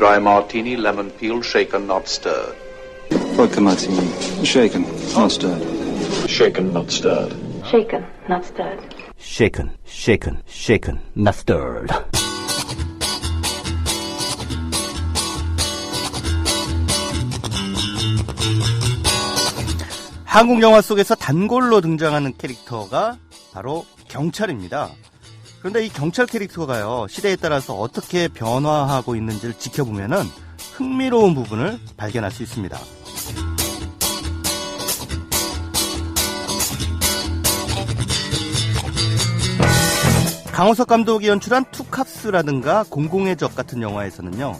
dry martini, lemon peel, shaken, not stirred. Vodka martini, shaken, not stirred. Shaken, not stirred. Shaken, not stirred. Shaken, shaken, shaken, not stirred. 한국 영화 속에서 단골로 등장하는 캐릭터가 바로 경찰입니다. 그런데 이 경찰 캐릭터가요, 시대에 따라서 어떻게 변화하고 있는지를 지켜보면은 흥미로운 부분을 발견할 수 있습니다. 강호석 감독이 연출한 투캅스라든가 공공의 적 같은 영화에서는요,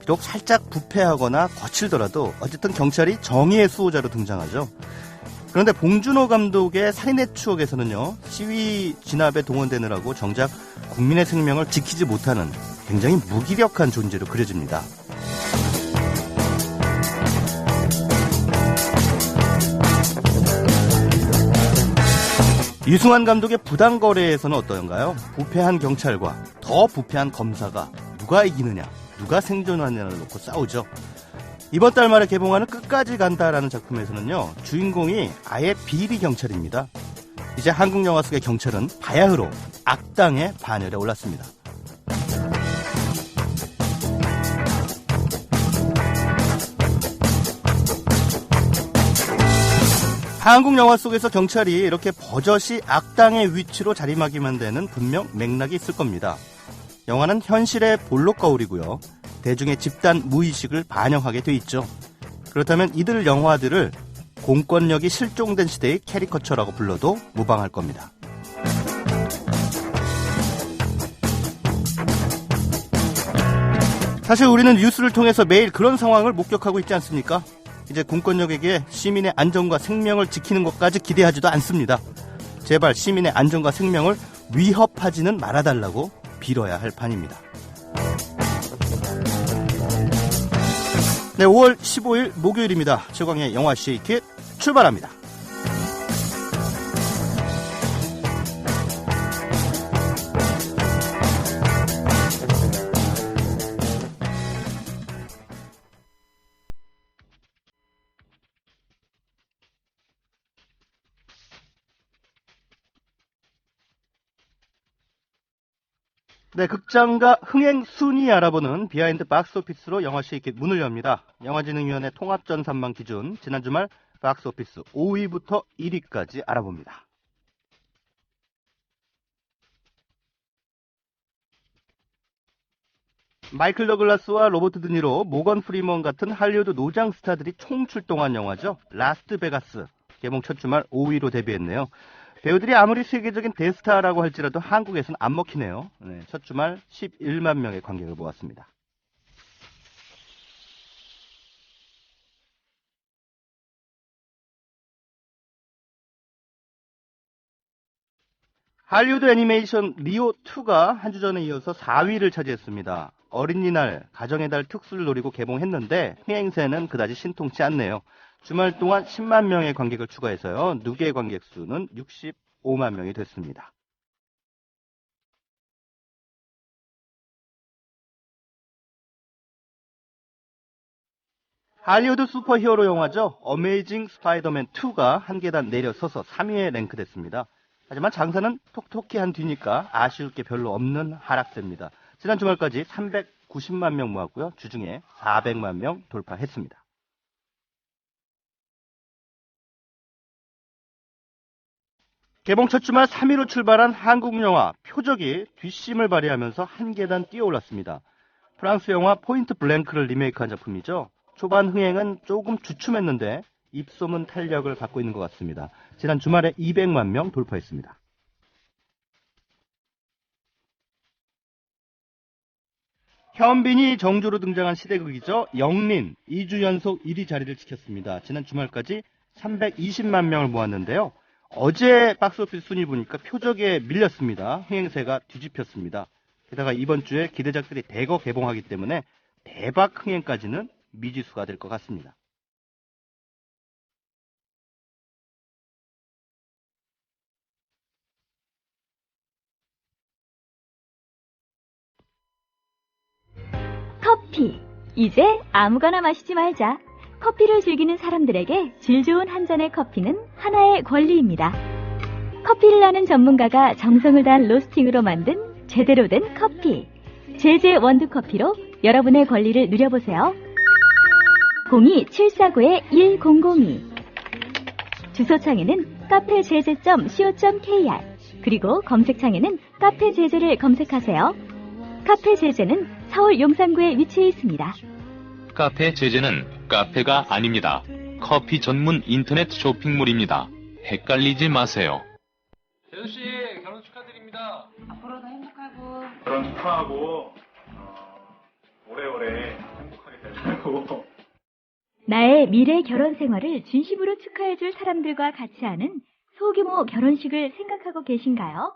비록 살짝 부패하거나 거칠더라도 어쨌든 경찰이 정의의 수호자로 등장하죠. 그런데 봉준호 감독의 살인의 추억에서는요, 시위 진압에 동원되느라고 정작 국민의 생명을 지키지 못하는 굉장히 무기력한 존재로 그려집니다. 유승환 감독의 부당거래에서는 어떤가요? 부패한 경찰과 더 부패한 검사가 누가 이기느냐, 누가 생존하느냐를 놓고 싸우죠. 이번 달 말에 개봉하는 끝까지 간다라는 작품에서는요, 주인공이 아예 비리 경찰입니다. 이제 한국 영화 속의 경찰은 바야흐로 악당의 반열에 올랐습니다. 한국 영화 속에서 경찰이 이렇게 버젓이 악당의 위치로 자리매김한 데는 분명 맥락이 있을 겁니다. 영화는 현실의 볼록 거울이고요, 대중의 집단 무의식을 반영하게 돼 있죠. 그렇다면 이들 영화들을 공권력이 실종된 시대의 캐리커처라고 불러도 무방할 겁니다. 사실 우리는 뉴스를 통해서 매일 그런 상황을 목격하고 있지 않습니까? 이제 공권력에게 시민의 안전과 생명을 지키는 것까지 기대하지도 않습니다. 제발 시민의 안전과 생명을 위협하지는 말아달라고 빌어야 할 판입니다. 네, 5월 15일 목요일입니다. 최광의 영화 쉐이킷 출발합니다. 네, 극장가 흥행 순위 알아보는 비하인드 박스오피스로 영화 쉐이킷 문을 엽니다. 영화진흥위원회 통합전산망 기준 지난 주말 박스오피스 5위부터 1위까지 알아봅니다. 마이클 더글라스와 로버트 드니로, 모건 프리먼 같은 할리우드 노장 스타들이 총출동한 영화죠. 라스트 베가스. 개봉 첫 주말 5위로 데뷔했네요. 배우들이 아무리 세계적인 대스타라고 할지라도 한국에서는 안 먹히네요. 네, 첫 주말 11만 명의 관객을 모았습니다. 할리우드 애니메이션 리오2가 한 주 전에 이어서 4위를 차지했습니다. 어린이날, 가정의 달 특수를 노리고 개봉했는데 흥행세는 그다지 신통치 않네요. 주말 동안 10만 명의 관객을 추가해서요, 누계 관객 수는 65만 명이 됐습니다. 할리우드 슈퍼히어로 영화죠. 어메이징 스파이더맨 2가 한 계단 내려서서 3위에 랭크됐습니다. 하지만 장사는 톡톡히 한 뒤니까 아쉬울 게 별로 없는 하락세입니다. 지난 주말까지 390만 명 모았고요, 주중에 400만 명 돌파했습니다. 개봉 첫 주말 3위로 출발한 한국 영화 표적이 뒷심을 발휘하면서 한 계단 뛰어올랐습니다. 프랑스 영화 포인트 블랭크를 리메이크한 작품이죠. 초반 흥행은 조금 주춤했는데 입소문 탄력을 받고 있는 것 같습니다. 지난 주말에 200만 명 돌파했습니다. 현빈이 정조로 등장한 시대극이죠. 영린, 2주 연속 1위 자리를 지켰습니다. 지난 주말까지 320만 명을 모았는데요. 어제 박스오피스 순위 보니까 표적에 밀렸습니다. 흥행세가 뒤집혔습니다. 게다가 이번 주에 기대작들이 대거 개봉하기 때문에 대박 흥행까지는 미지수가 될 것 같습니다. 커피, 이제 아무거나 마시지 말자. 커피를 즐기는 사람들에게 질 좋은 한 잔의 커피는 하나의 권리입니다. 커피를 아는 전문가가 정성을 다한 로스팅으로 만든 제대로 된 커피. 제제 원두커피로 여러분의 권리를 누려보세요. 02-749-1002 주소창에는 카페제제.co.kr 그리고 검색창에는 카페제제를 검색하세요. 카페제제는 서울 용산구에 위치해 있습니다. 카페 제제는 카페가 아닙니다. 커피 전문 인터넷 쇼핑몰입니다. 헷갈리지 마세요. 재수씨 결혼 축하드립니다. 앞으로도 행복하고 결혼 축하하고 오래오래 행복하게 잘 살고 나의 미래 결혼 생활을 진심으로 축하해줄 사람들과 같이 하는 소규모 결혼식을 생각하고 계신가요?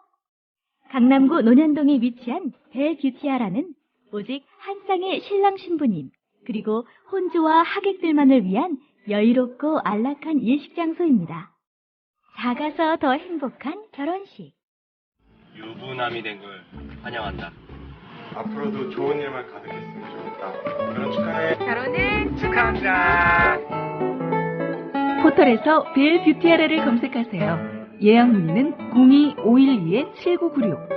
강남구 논현동에 위치한 벨뷰티아라는 오직 한 쌍의 신랑 신부님 그리고 혼주와 하객들만을 위한 여유롭고 안락한 예식장소입니다. 작아서 더 행복한 결혼식. 유부남이 된 걸 환영한다. 앞으로도 좋은 일만 가득했으면 좋겠다. 결혼 축하해. 결혼을 축하합니다. 포털에서 벨뷰티아라를 검색하세요. 예약 문의는 02-512-7996.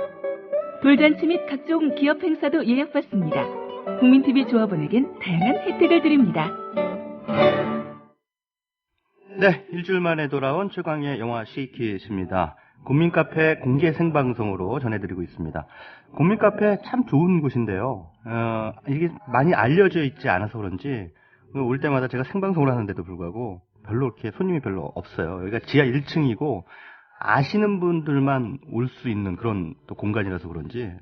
돌잔치 및 각종 기업 행사도 예약받습니다. 국민TV 조합원에겐 다양한 혜택을 드립니다. 네, 일주일 만에 돌아온 최광의 영화 시키즈입니다. 국민카페 공개 생방송으로 전해드리고 있습니다. 국민카페 참 좋은 곳인데요. 이게 많이 알려져 있지 않아서 그런지 올 때마다 제가 생방송을 하는데도 불구하고 별로 이렇게 손님이 별로 없어요. 여기가 지하 1층이고 아시는 분들만 올 수 있는 그런 또 공간이라서 그런지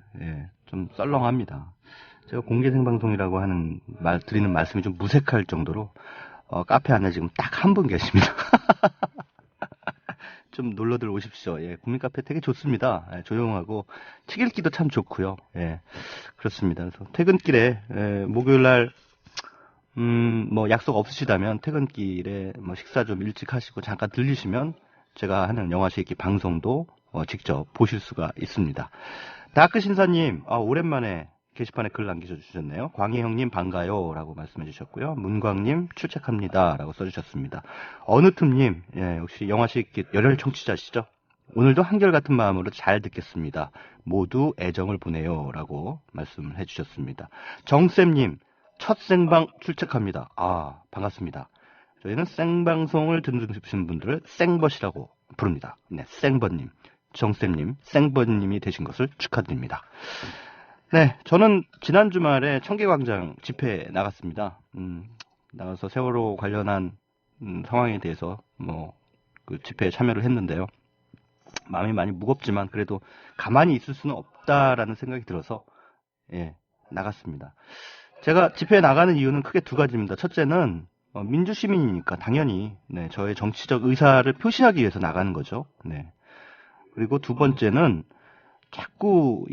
좀 썰렁합니다. 제가 공개 생방송이라고 하는 드리는 말씀이 좀 무색할 정도로 카페 안에 지금 딱 한 분 계십니다. 좀 놀러들 오십시오. 국민 카페 되게 좋습니다. 조용하고 책 읽기도 참 좋고요. 그렇습니다. 그래서 퇴근길에 목요일 날 뭐 약속 없으시다면 퇴근길에 뭐 식사 좀 일찍 하시고 잠깐 들리시면 제가 하는 영화 시기 방송도 직접 보실 수가 있습니다. 다크 신사님, 오랜만에 게시판에 글 남겨주셨네요. 광희 형님 반가요 라고 말씀해 주셨고요. 문광님 출첵합니다 라고 써주셨습니다. 어느 틈님, 역시 영화식 열혈 청취자시죠? 오늘도 한결같은 마음으로 잘 듣겠습니다. 모두 애정을 보내요 라고 말씀을 해주셨습니다. 정쌤님, 첫 생방 출첵합니다. 반갑습니다. 저희는 생방송을 듣는 분들을 생벗이라고 부릅니다. 네, 생벗님, 정쌤님, 생벗님이 되신 것을 축하드립니다. 네, 저는 지난 주말에 청계광장 집회에 나갔습니다. 나가서 세월호 관련한 상황에 대해서 그 집회에 참여를 했는데요. 마음이 많이 무겁지만 그래도 가만히 있을 수는 없다라는 생각이 들어서 나갔습니다. 제가 집회에 나가는 이유는 크게 두 가지입니다. 첫째는 민주시민이니까 당연히 저의 정치적 의사를 표시하기 위해서 나가는 거죠. 그리고 두 번째는 자꾸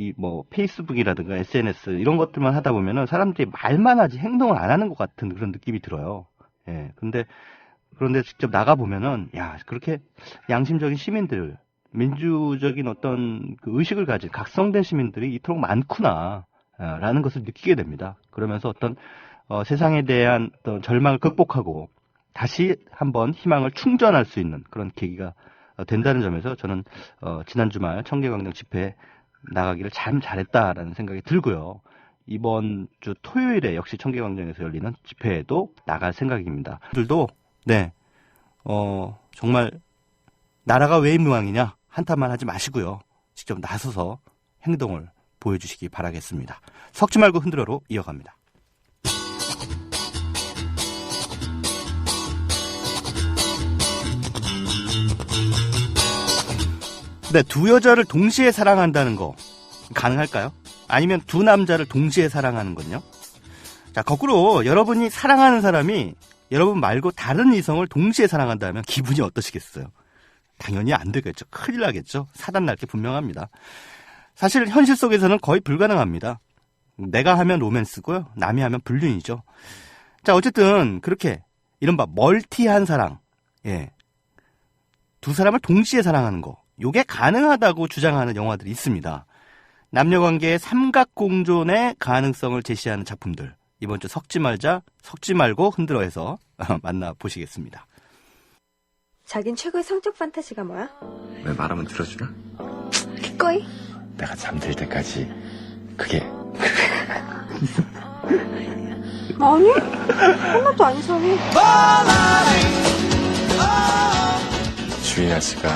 페이스북이라든가 SNS 이런 것들만 하다 보면은 사람들이 말만 하지 행동을 안 하는 것 같은 그런 느낌이 들어요. 그런데 직접 나가 보면은 그렇게 양심적인 시민들, 민주적인 어떤 그 의식을 가진 각성된 시민들이 이토록 많구나 라는 것을 느끼게 됩니다. 그러면서 어떤 세상에 대한 어떤 절망을 극복하고 다시 한번 희망을 충전할 수 있는 그런 계기가 된다는 점에서 저는 지난 주말 청계광장 집회에 나가기를 참 잘했다라는 생각이 들고요. 이번 주 토요일에 역시 청계광장에서 열리는 집회에도 나갈 생각입니다. 들도 정말 나라가 왜 무왕이냐 한탄만 하지 마시고요. 직접 나서서 행동을 보여주시기 바라겠습니다. 섞지 말고 흔들어로 이어갑니다. 네, 두 여자를 동시에 사랑한다는 거 가능할까요? 아니면 두 남자를 동시에 사랑하는 건요? 자, 거꾸로 여러분이 사랑하는 사람이 여러분 말고 다른 이성을 동시에 사랑한다면 기분이 어떠시겠어요? 당연히 안 되겠죠. 큰일 나겠죠. 사단 날 게 분명합니다. 사실 현실 속에서는 거의 불가능합니다. 내가 하면 로맨스고요. 남이 하면 불륜이죠. 자, 어쨌든 그렇게 이른바 멀티한 사랑, 두 사람을 동시에 사랑하는 거, 요게 가능하다고 주장하는 영화들이 있습니다. 남녀관계의 삼각공존의 가능성을 제시하는 작품들, 이번 주 섞지 말고 흔들어해서 만나보시겠습니다. 자긴 최고의 성적 판타지가 뭐야? 왜 말하면 들어주나? 기꺼이? 내가 잠들 때까지 그게 아니, 하나도 안 이상해. 주인 아씨가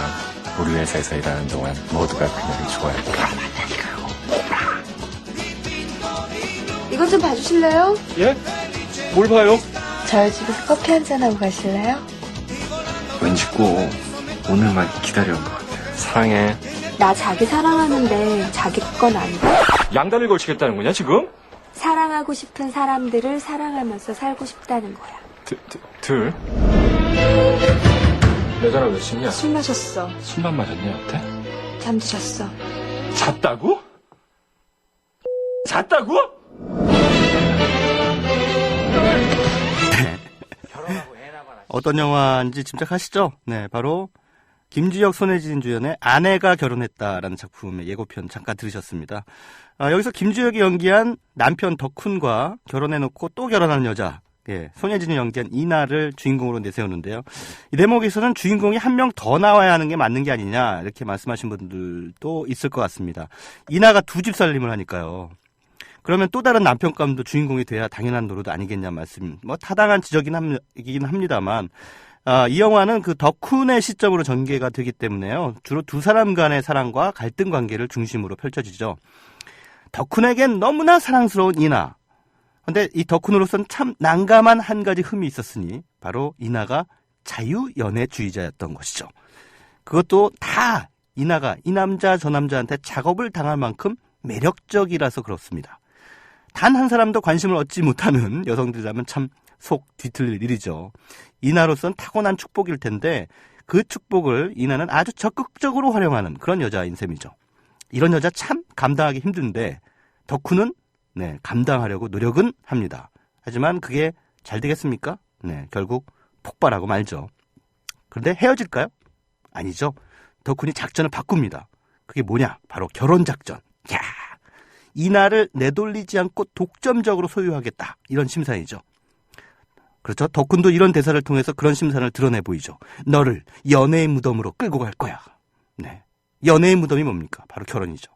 우리 회사에서 일하는 동안 모두가 그녀를 좋아했고 이것 좀 봐주실래요? 예? 뭘 봐요? 저희 집에서 커피 한잔 하고 가실래요? 왠지 꼭 오늘만 기다려온 것 같아요. 사랑해. 나 자기 사랑하는데 자기 건 아니고 양다리를 걸치겠다는 거냐 지금? 사랑하고 싶은 사람들을 사랑하면서 살고 싶다는 거야. 둘? 여자라 몇 시냐? 술 마셨어. 술만 마셨냐 여태? 잠드셨어. 잤다고? 잤다고? 어떤 영화인지 짐작하시죠? 네, 바로 김주혁, 손혜진 주연의 아내가 결혼했다라는 작품의 예고편 잠깐 들으셨습니다. 여기서 김주혁이 연기한 남편 덕훈과 결혼해놓고 또 결혼하는 여자, 손혜진이 연기한 이나를 주인공으로 내세우는데요. 이 대목에서는 주인공이 한 명 더 나와야 하는 게 맞는 게 아니냐 이렇게 말씀하신 분들도 있을 것 같습니다. 이나가 두 집 살림을 하니까요. 그러면 또 다른 남편감도 주인공이 돼야 당연한 노릇 아니겠냐 말씀. 타당한 지적이긴 합니다만, 이 영화는 그 덕훈의 시점으로 전개가 되기 때문에요. 주로 두 사람 간의 사랑과 갈등 관계를 중심으로 펼쳐지죠. 덕훈에겐 너무나 사랑스러운 이나. 근데 이 덕훈으로서는 참 난감한 한 가지 흠이 있었으니 바로 이나가 자유연애주의자였던 것이죠. 그것도 다 이나가 이 남자 저 남자한테 작업을 당할 만큼 매력적이라서 그렇습니다. 단 한 사람도 관심을 얻지 못하는 여성들이라면 참 속 뒤틀릴 일이죠. 이나로서는 타고난 축복일 텐데 그 축복을 이나는 아주 적극적으로 활용하는 그런 여자인 셈이죠. 이런 여자 참 감당하기 힘든데 덕후는 감당하려고 노력은 합니다. 하지만 그게 잘 되겠습니까? 결국 폭발하고 말죠. 그런데 헤어질까요? 아니죠. 덕훈이 작전을 바꿉니다. 그게 뭐냐? 바로 결혼작전. 야, 이나를 내돌리지 않고 독점적으로 소유하겠다. 이런 심산이죠. 그렇죠. 덕훈도 이런 대사를 통해서 그런 심산을 드러내 보이죠. 너를 연애의 무덤으로 끌고 갈 거야. 연애의 무덤이 뭡니까? 바로 결혼이죠.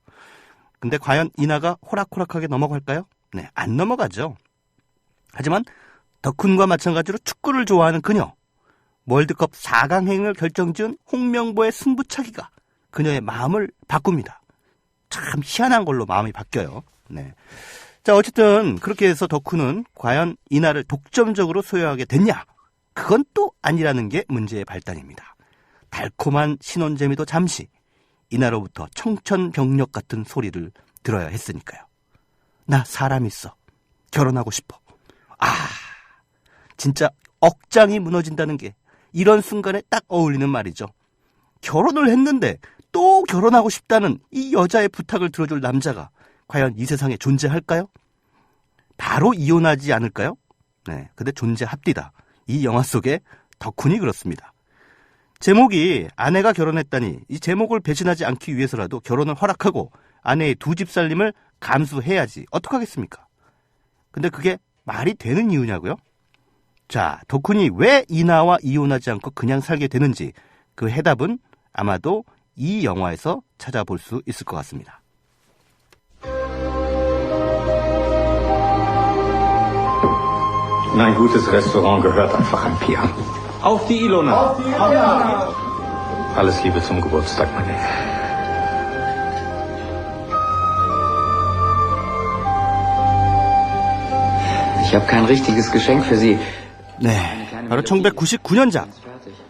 근데 과연 이나가 호락호락하게 넘어갈까요? 안 넘어가죠. 하지만 덕훈과 마찬가지로 축구를 좋아하는 그녀, 월드컵 4강행을 결정지은 홍명보의 승부차기가 그녀의 마음을 바꿉니다. 참 희한한 걸로 마음이 바뀌어요. 자, 어쨌든 그렇게 해서 덕후는 과연 이나를 독점적으로 소유하게 됐냐? 그건 또 아니라는 게 문제의 발단입니다. 달콤한 신혼재미도 잠시 이나로부터 청천벽력 같은 소리를 들어야 했으니까요. 나 사람 있어. 결혼하고 싶어. 진짜 억장이 무너진다는 게 이런 순간에 딱 어울리는 말이죠. 결혼을 했는데 또 결혼하고 싶다는 이 여자의 부탁을 들어줄 남자가 과연 이 세상에 존재할까요? 바로 이혼하지 않을까요? 근데 존재합디다. 이 영화 속에 덕훈이 그렇습니다. 제목이 아내가 결혼했다니 이 제목을 배신하지 않기 위해서라도 결혼을 허락하고 아내의 두 집 살림을 감수해야지. 어떡하겠습니까? 근데 그게 말이 되는 이유냐고요? 자, 덕훈이 왜 이나와 이혼하지 않고 그냥 살게 되는지 그 해답은 아마도 이 영화에서 찾아볼 수 있을 것 같습니다. Ein gutes Restaurant gehört einfach an Pia. Auf die Ilona. Auf die Ilona. Alles Liebe zum Geburtstag, meine. Ich habe kein richtiges Geschenk für Sie. 바로 1999년작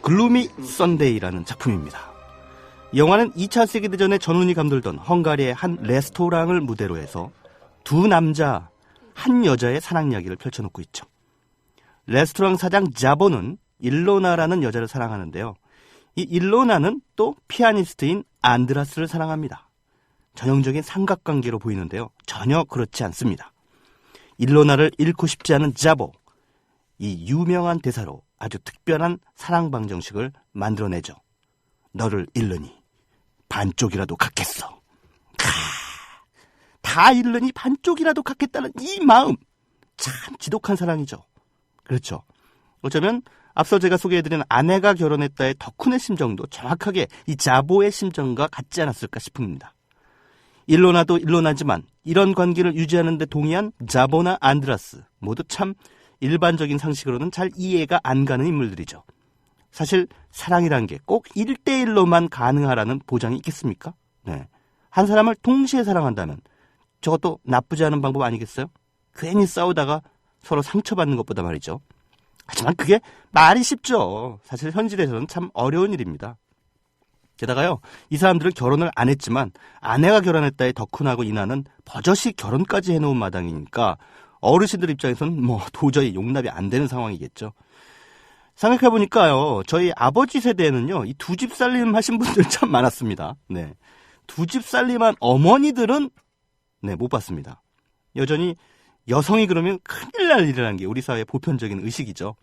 글루미 썬데이라는 작품입니다. 이 영화는 2차 세계대전에 전운이 감돌던 헝가리의 한 레스토랑을 무대로 해서 두 남자, 한 여자의 사랑 이야기를 펼쳐놓고 있죠. 레스토랑 사장 자보는 일로나라는 여자를 사랑하는데요. 이 일로나는 또 피아니스트인 안드라스를 사랑합니다. 전형적인 삼각관계로 보이는데요. 전혀 그렇지 않습니다. 일로나를 잃고 싶지 않은 자보, 이 유명한 대사로 아주 특별한 사랑 방정식을 만들어내죠. 너를 잃으니 반쪽이라도 갖겠어. 다 잃으니 반쪽이라도 갖겠다는 이 마음, 참 지독한 사랑이죠. 그렇죠. 어쩌면 앞서 제가 소개해드린 아내가 결혼했다의 덕훈의 심정도 정확하게 이 자보의 심정과 같지 않았을까 싶습니다. 일로나도 일로나지만 이런 관계를 유지하는 데 동의한 자보나 안드라스 모두 참 일반적인 상식으로는 잘 이해가 안 가는 인물들이죠. 사실 사랑이란 게 꼭 1대1로만 가능하라는 보장이 있겠습니까? 네. 한 사람을 동시에 사랑한다면 저것도 나쁘지 않은 방법 아니겠어요? 괜히 싸우다가 서로 상처받는 것보다 말이죠. 하지만 그게 말이 쉽죠. 사실 현실에서는 참 어려운 일입니다. 게다가요, 이 사람들은 결혼을 안 했지만 아내가 결혼했다의 덕훈하고 이나는 버젓이 결혼까지 해놓은 마당이니까 어르신들 입장에서는 도저히 용납이 안 되는 상황이겠죠. 생각해보니까요, 저희 아버지 세대에는요, 이 두 집 살림 하신 분들 참 많았습니다. 네. 두 집 살림한 어머니들은 못 봤습니다. 여전히 여성이 그러면 큰일 날 일이라는 게 우리 사회의 보편적인 의식이죠.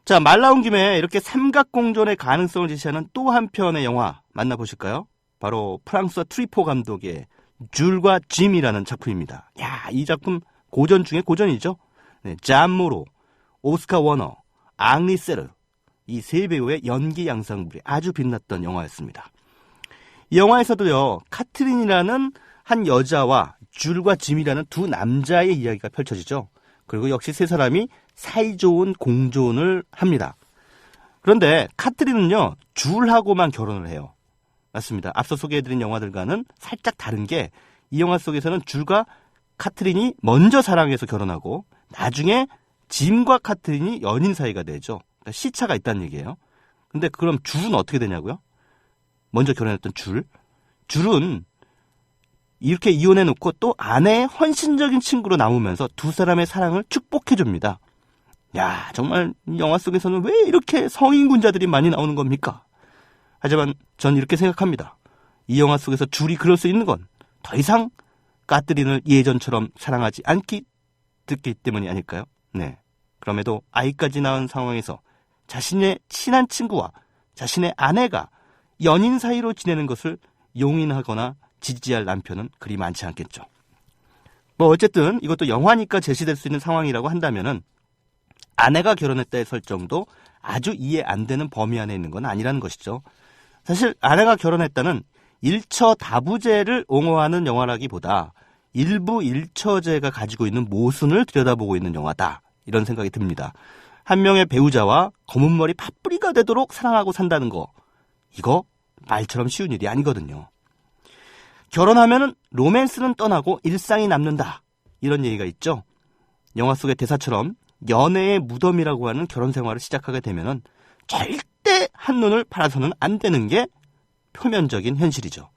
자, 말 나온 김에 이렇게 삼각공존의 가능성을 제시하는 또 한 편의 영화 만나보실까요? 바로 프랑스와 트리포 감독의 줄과 짐이라는 작품입니다. 야, 이 작품 고전 중에 고전이죠. 네, 잔 모로, 오스카 워너, 앙리 세르, 이 세 배우의 연기 양상물이 아주 빛났던 영화였습니다. 이 영화에서도요, 카트린이라는 한 여자와 줄과 짐이라는 두 남자의 이야기가 펼쳐지죠. 그리고 역시 세 사람이 사이좋은 공존을 합니다. 그런데 카트린은요, 줄하고만 결혼을 해요. 맞습니다. 앞서 소개해드린 영화들과는 살짝 다른 게 이 영화 속에서는 줄과 카트린이 먼저 사랑해서 결혼하고 나중에 짐과 카트린이 연인 사이가 되죠. 그러니까 시차가 있다는 얘기예요. 근데 그럼 줄은 어떻게 되냐고요? 먼저 결혼했던 줄은 이렇게 이혼해놓고 또 아내의 헌신적인 친구로 남으면서 두 사람의 사랑을 축복해줍니다. 야, 정말 영화 속에서는 왜 이렇게 성인군자들이 많이 나오는 겁니까? 하지만 전 이렇게 생각합니다. 이 영화 속에서 줄이 그럴 수 있는 건 더 이상 카트린을 예전처럼 사랑하지 않기 때문이 아닐까요? 네. 그럼에도 아이까지 낳은 상황에서 자신의 친한 친구와 자신의 아내가 연인 사이로 지내는 것을 용인하거나 지지할 남편은 그리 많지 않겠죠. 어쨌든 이것도 영화니까 제시될 수 있는 상황이라고 한다면은 아내가 결혼했다의 설정도 아주 이해 안 되는 범위 안에 있는 건 아니라는 것이죠. 사실 아내가 결혼했다는 일처다부제를 옹호하는 영화라기보다 일부 일처제가 가지고 있는 모순을 들여다보고 있는 영화다. 이런 생각이 듭니다. 한 명의 배우자와 검은머리 팥뿌리가 되도록 사랑하고 산다는 거, 이거 말처럼 쉬운 일이 아니거든요. 결혼하면은 로맨스는 떠나고 일상이 남는다. 이런 얘기가 있죠. 영화 속의 대사처럼 연애의 무덤이라고 하는 결혼 생활을 시작하게 되면은 절대 한눈을 팔아서는 안 되는 게 표면적인 현실이죠.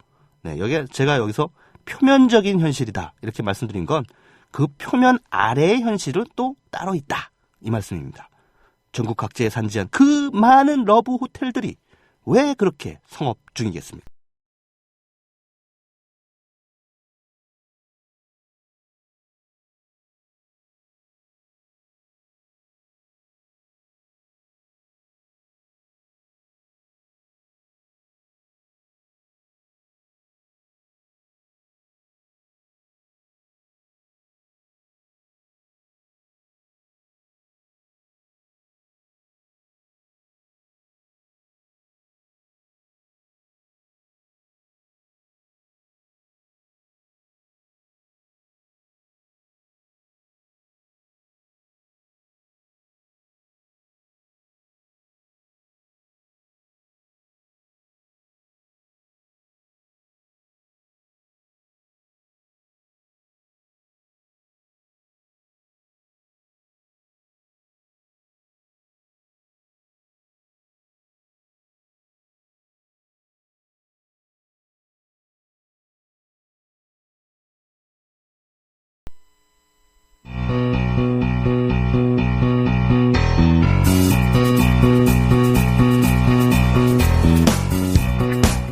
네, 제가 여기서 표면적인 현실이다 이렇게 말씀드린 건 그 표면 아래의 현실은 또 따로 있다 이 말씀입니다. 전국 각지에 산지한 그 많은 러브 호텔들이 왜 그렇게 성업 중이겠습니까?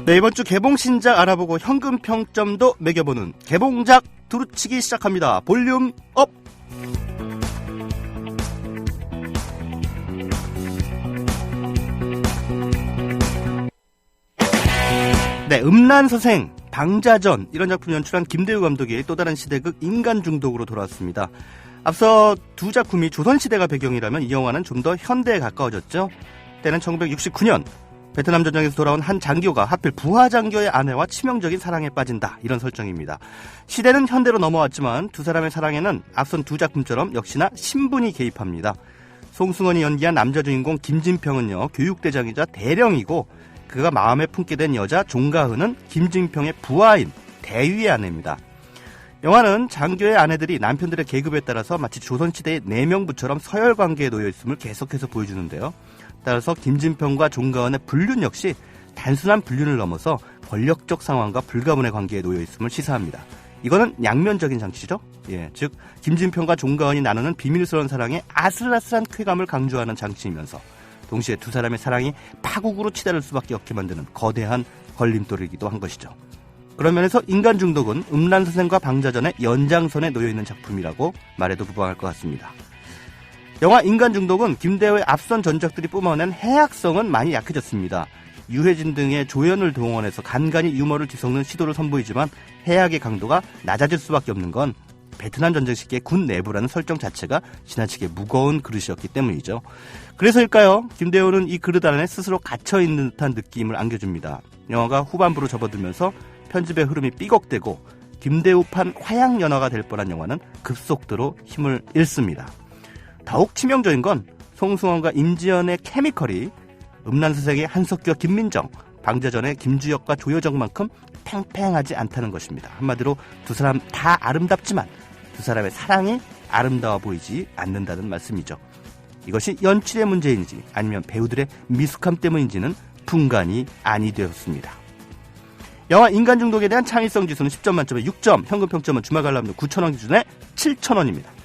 네, 이번 주 개봉 신작 알아보고 현금 평점도 매겨보는 개봉작 두루치기 시작합니다. 볼륨 업! 네, 음란서생, 방자전 이런 작품 연출한 김대우 감독의 또 다른 시대극 인간 중독으로 돌아왔습니다. 앞서 두 작품이 조선시대가 배경이라면 이 영화는 좀 더 현대에 가까워졌죠. 때는 1969년 베트남 전쟁에서 돌아온 한 장교가 하필 부하 장교의 아내와 치명적인 사랑에 빠진다. 이런 설정입니다. 시대는 현대로 넘어왔지만 두 사람의 사랑에는 앞선 두 작품처럼 역시나 신분이 개입합니다. 송승헌이 연기한 남자 주인공 김진평은요, 교육대장이자 대령이고 그가 마음에 품게 된 여자 종가은은 김진평의 부하인 대위의 아내입니다. 영화는 장교의 아내들이 남편들의 계급에 따라서 마치 조선시대의 내명부처럼 서열관계에 놓여있음을 계속해서 보여주는데요. 따라서 김진평과 종가은의 불륜 역시 단순한 불륜을 넘어서 권력적 상황과 불가분의 관계에 놓여있음을 시사합니다. 이거는 양면적인 장치죠. 즉 김진평과 종가은이 나누는 비밀스러운 사랑의 아슬아슬한 쾌감을 강조하는 장치이면서 동시에 두 사람의 사랑이 파국으로 치달을 수밖에 없게 만드는 거대한 걸림돌이기도 한 것이죠. 그런 면에서 인간 중독은 음란선생과 방자전의 연장선에 놓여있는 작품이라고 말해도 무방할 것 같습니다. 영화 인간 중독은 김대호의 앞선 전작들이 뿜어낸 해악성은 많이 약해졌습니다. 유해진 등의 조연을 동원해서 간간히 유머를 뒤섞는 시도를 선보이지만 해악의 강도가 낮아질 수밖에 없는 건 베트남 전쟁 시기의 군 내부라는 설정 자체가 지나치게 무거운 그릇이었기 때문이죠. 그래서일까요? 김대호는 이 그릇 안에 스스로 갇혀있는 듯한 느낌을 안겨줍니다. 영화가 후반부로 접어들면서 편집의 흐름이 삐걱대고 김대호판 화양연화가 될 뻔한 영화는 급속도로 힘을 잃습니다. 더욱 치명적인 건 송승헌과 임지연의 케미컬이 음란선생의 한석규와 김민정, 방자전의 김주혁과 조여정만큼 팽팽하지 않다는 것입니다. 한마디로 두 사람 다 아름답지만 두 사람의 사랑이 아름다워 보이지 않는다는 말씀이죠. 이것이 연출의 문제인지 아니면 배우들의 미숙함 때문인지는 분간이 아니 되었습니다. 영화 인간 중독에 대한 창의성 지수는 10점 만점에 6점, 현금 평점은 주말 관람료 9,000원 기준에 7,000원입니다.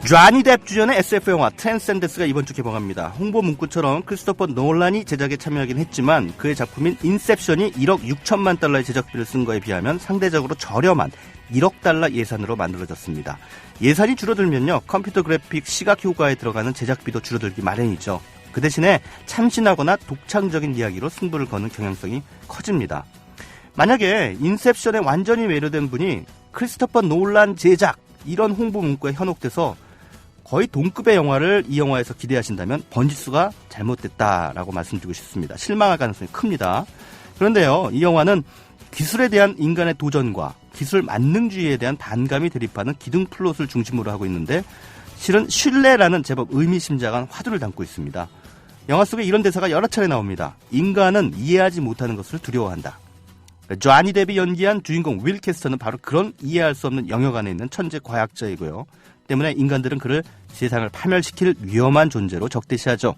쟈니 뎁 주연의 SF 영화 트랜센덴스가 이번 주 개봉합니다. 홍보 문구처럼 크리스토퍼 노란이 제작에 참여하긴 했지만 그의 작품인 인셉션이 1억 6천만 달러의 제작비를 쓴 거에 비하면 상대적으로 저렴한 1억 달러 예산으로 만들어졌습니다. 예산이 줄어들면요, 컴퓨터 그래픽 시각 효과에 들어가는 제작비도 줄어들기 마련이죠. 그 대신에 참신하거나 독창적인 이야기로 승부를 거는 경향성이 커집니다. 만약에 인셉션에 완전히 매료된 분이 크리스토퍼 노란 제작 이런 홍보 문구에 현혹돼서 거의 동급의 영화를 이 영화에서 기대하신다면 번지수가 잘못됐다라고 말씀드리고 싶습니다. 실망할 가능성이 큽니다. 그런데요, 이 영화는 기술에 대한 인간의 도전과 기술 만능주의에 대한 반감이 대립하는 기둥 플롯을 중심으로 하고 있는데 실은 신뢰라는 제법 의미심장한 화두를 담고 있습니다. 영화 속에 이런 대사가 여러 차례 나옵니다. 인간은 이해하지 못하는 것을 두려워한다. 쟈니 뎁이 연기한 주인공 윌 캐스터는 바로 그런 이해할 수 없는 영역 안에 있는 천재 과학자이고요. 때문에 인간들은 그를 세상을 파멸시킬 위험한 존재로 적대시하죠.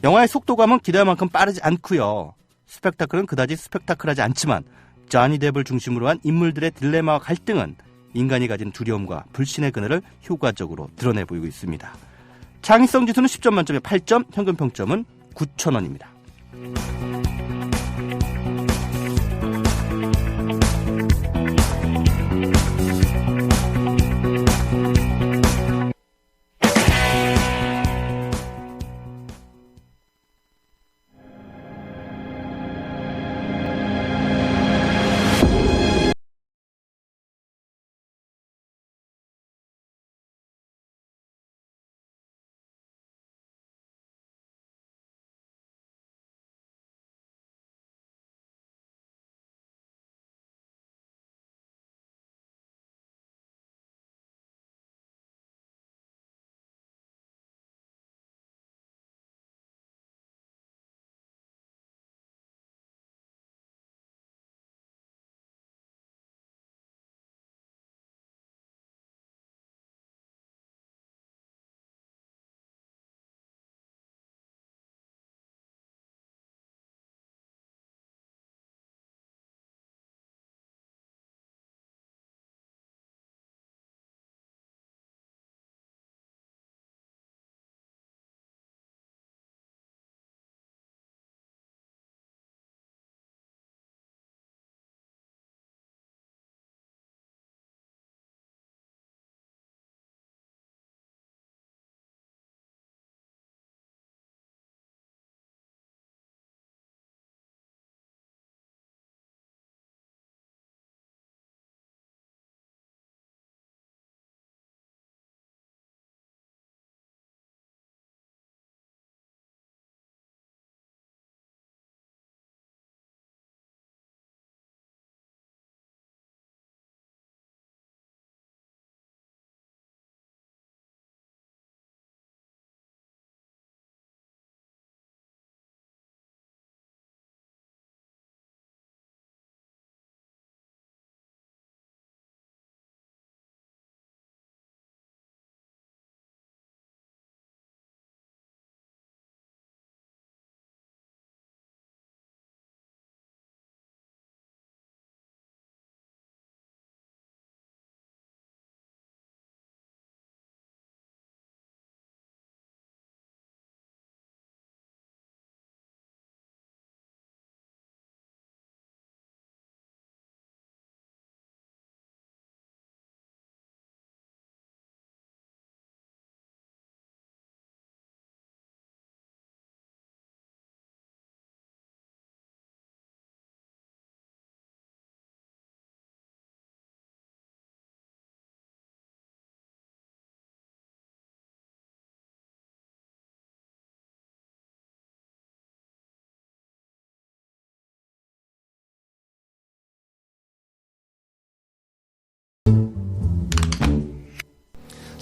영화의 속도감은 기대할 만큼 빠르지 않고요. 스펙타클은 그다지 스펙타클하지 않지만 쟈니 뎁을 중심으로 한 인물들의 딜레마와 갈등은 인간이 가진 두려움과 불신의 그늘을 효과적으로 드러내 보이고 있습니다. 창의성 지수는 10점 만점에 8점, 현금 평점은 9,000원입니다.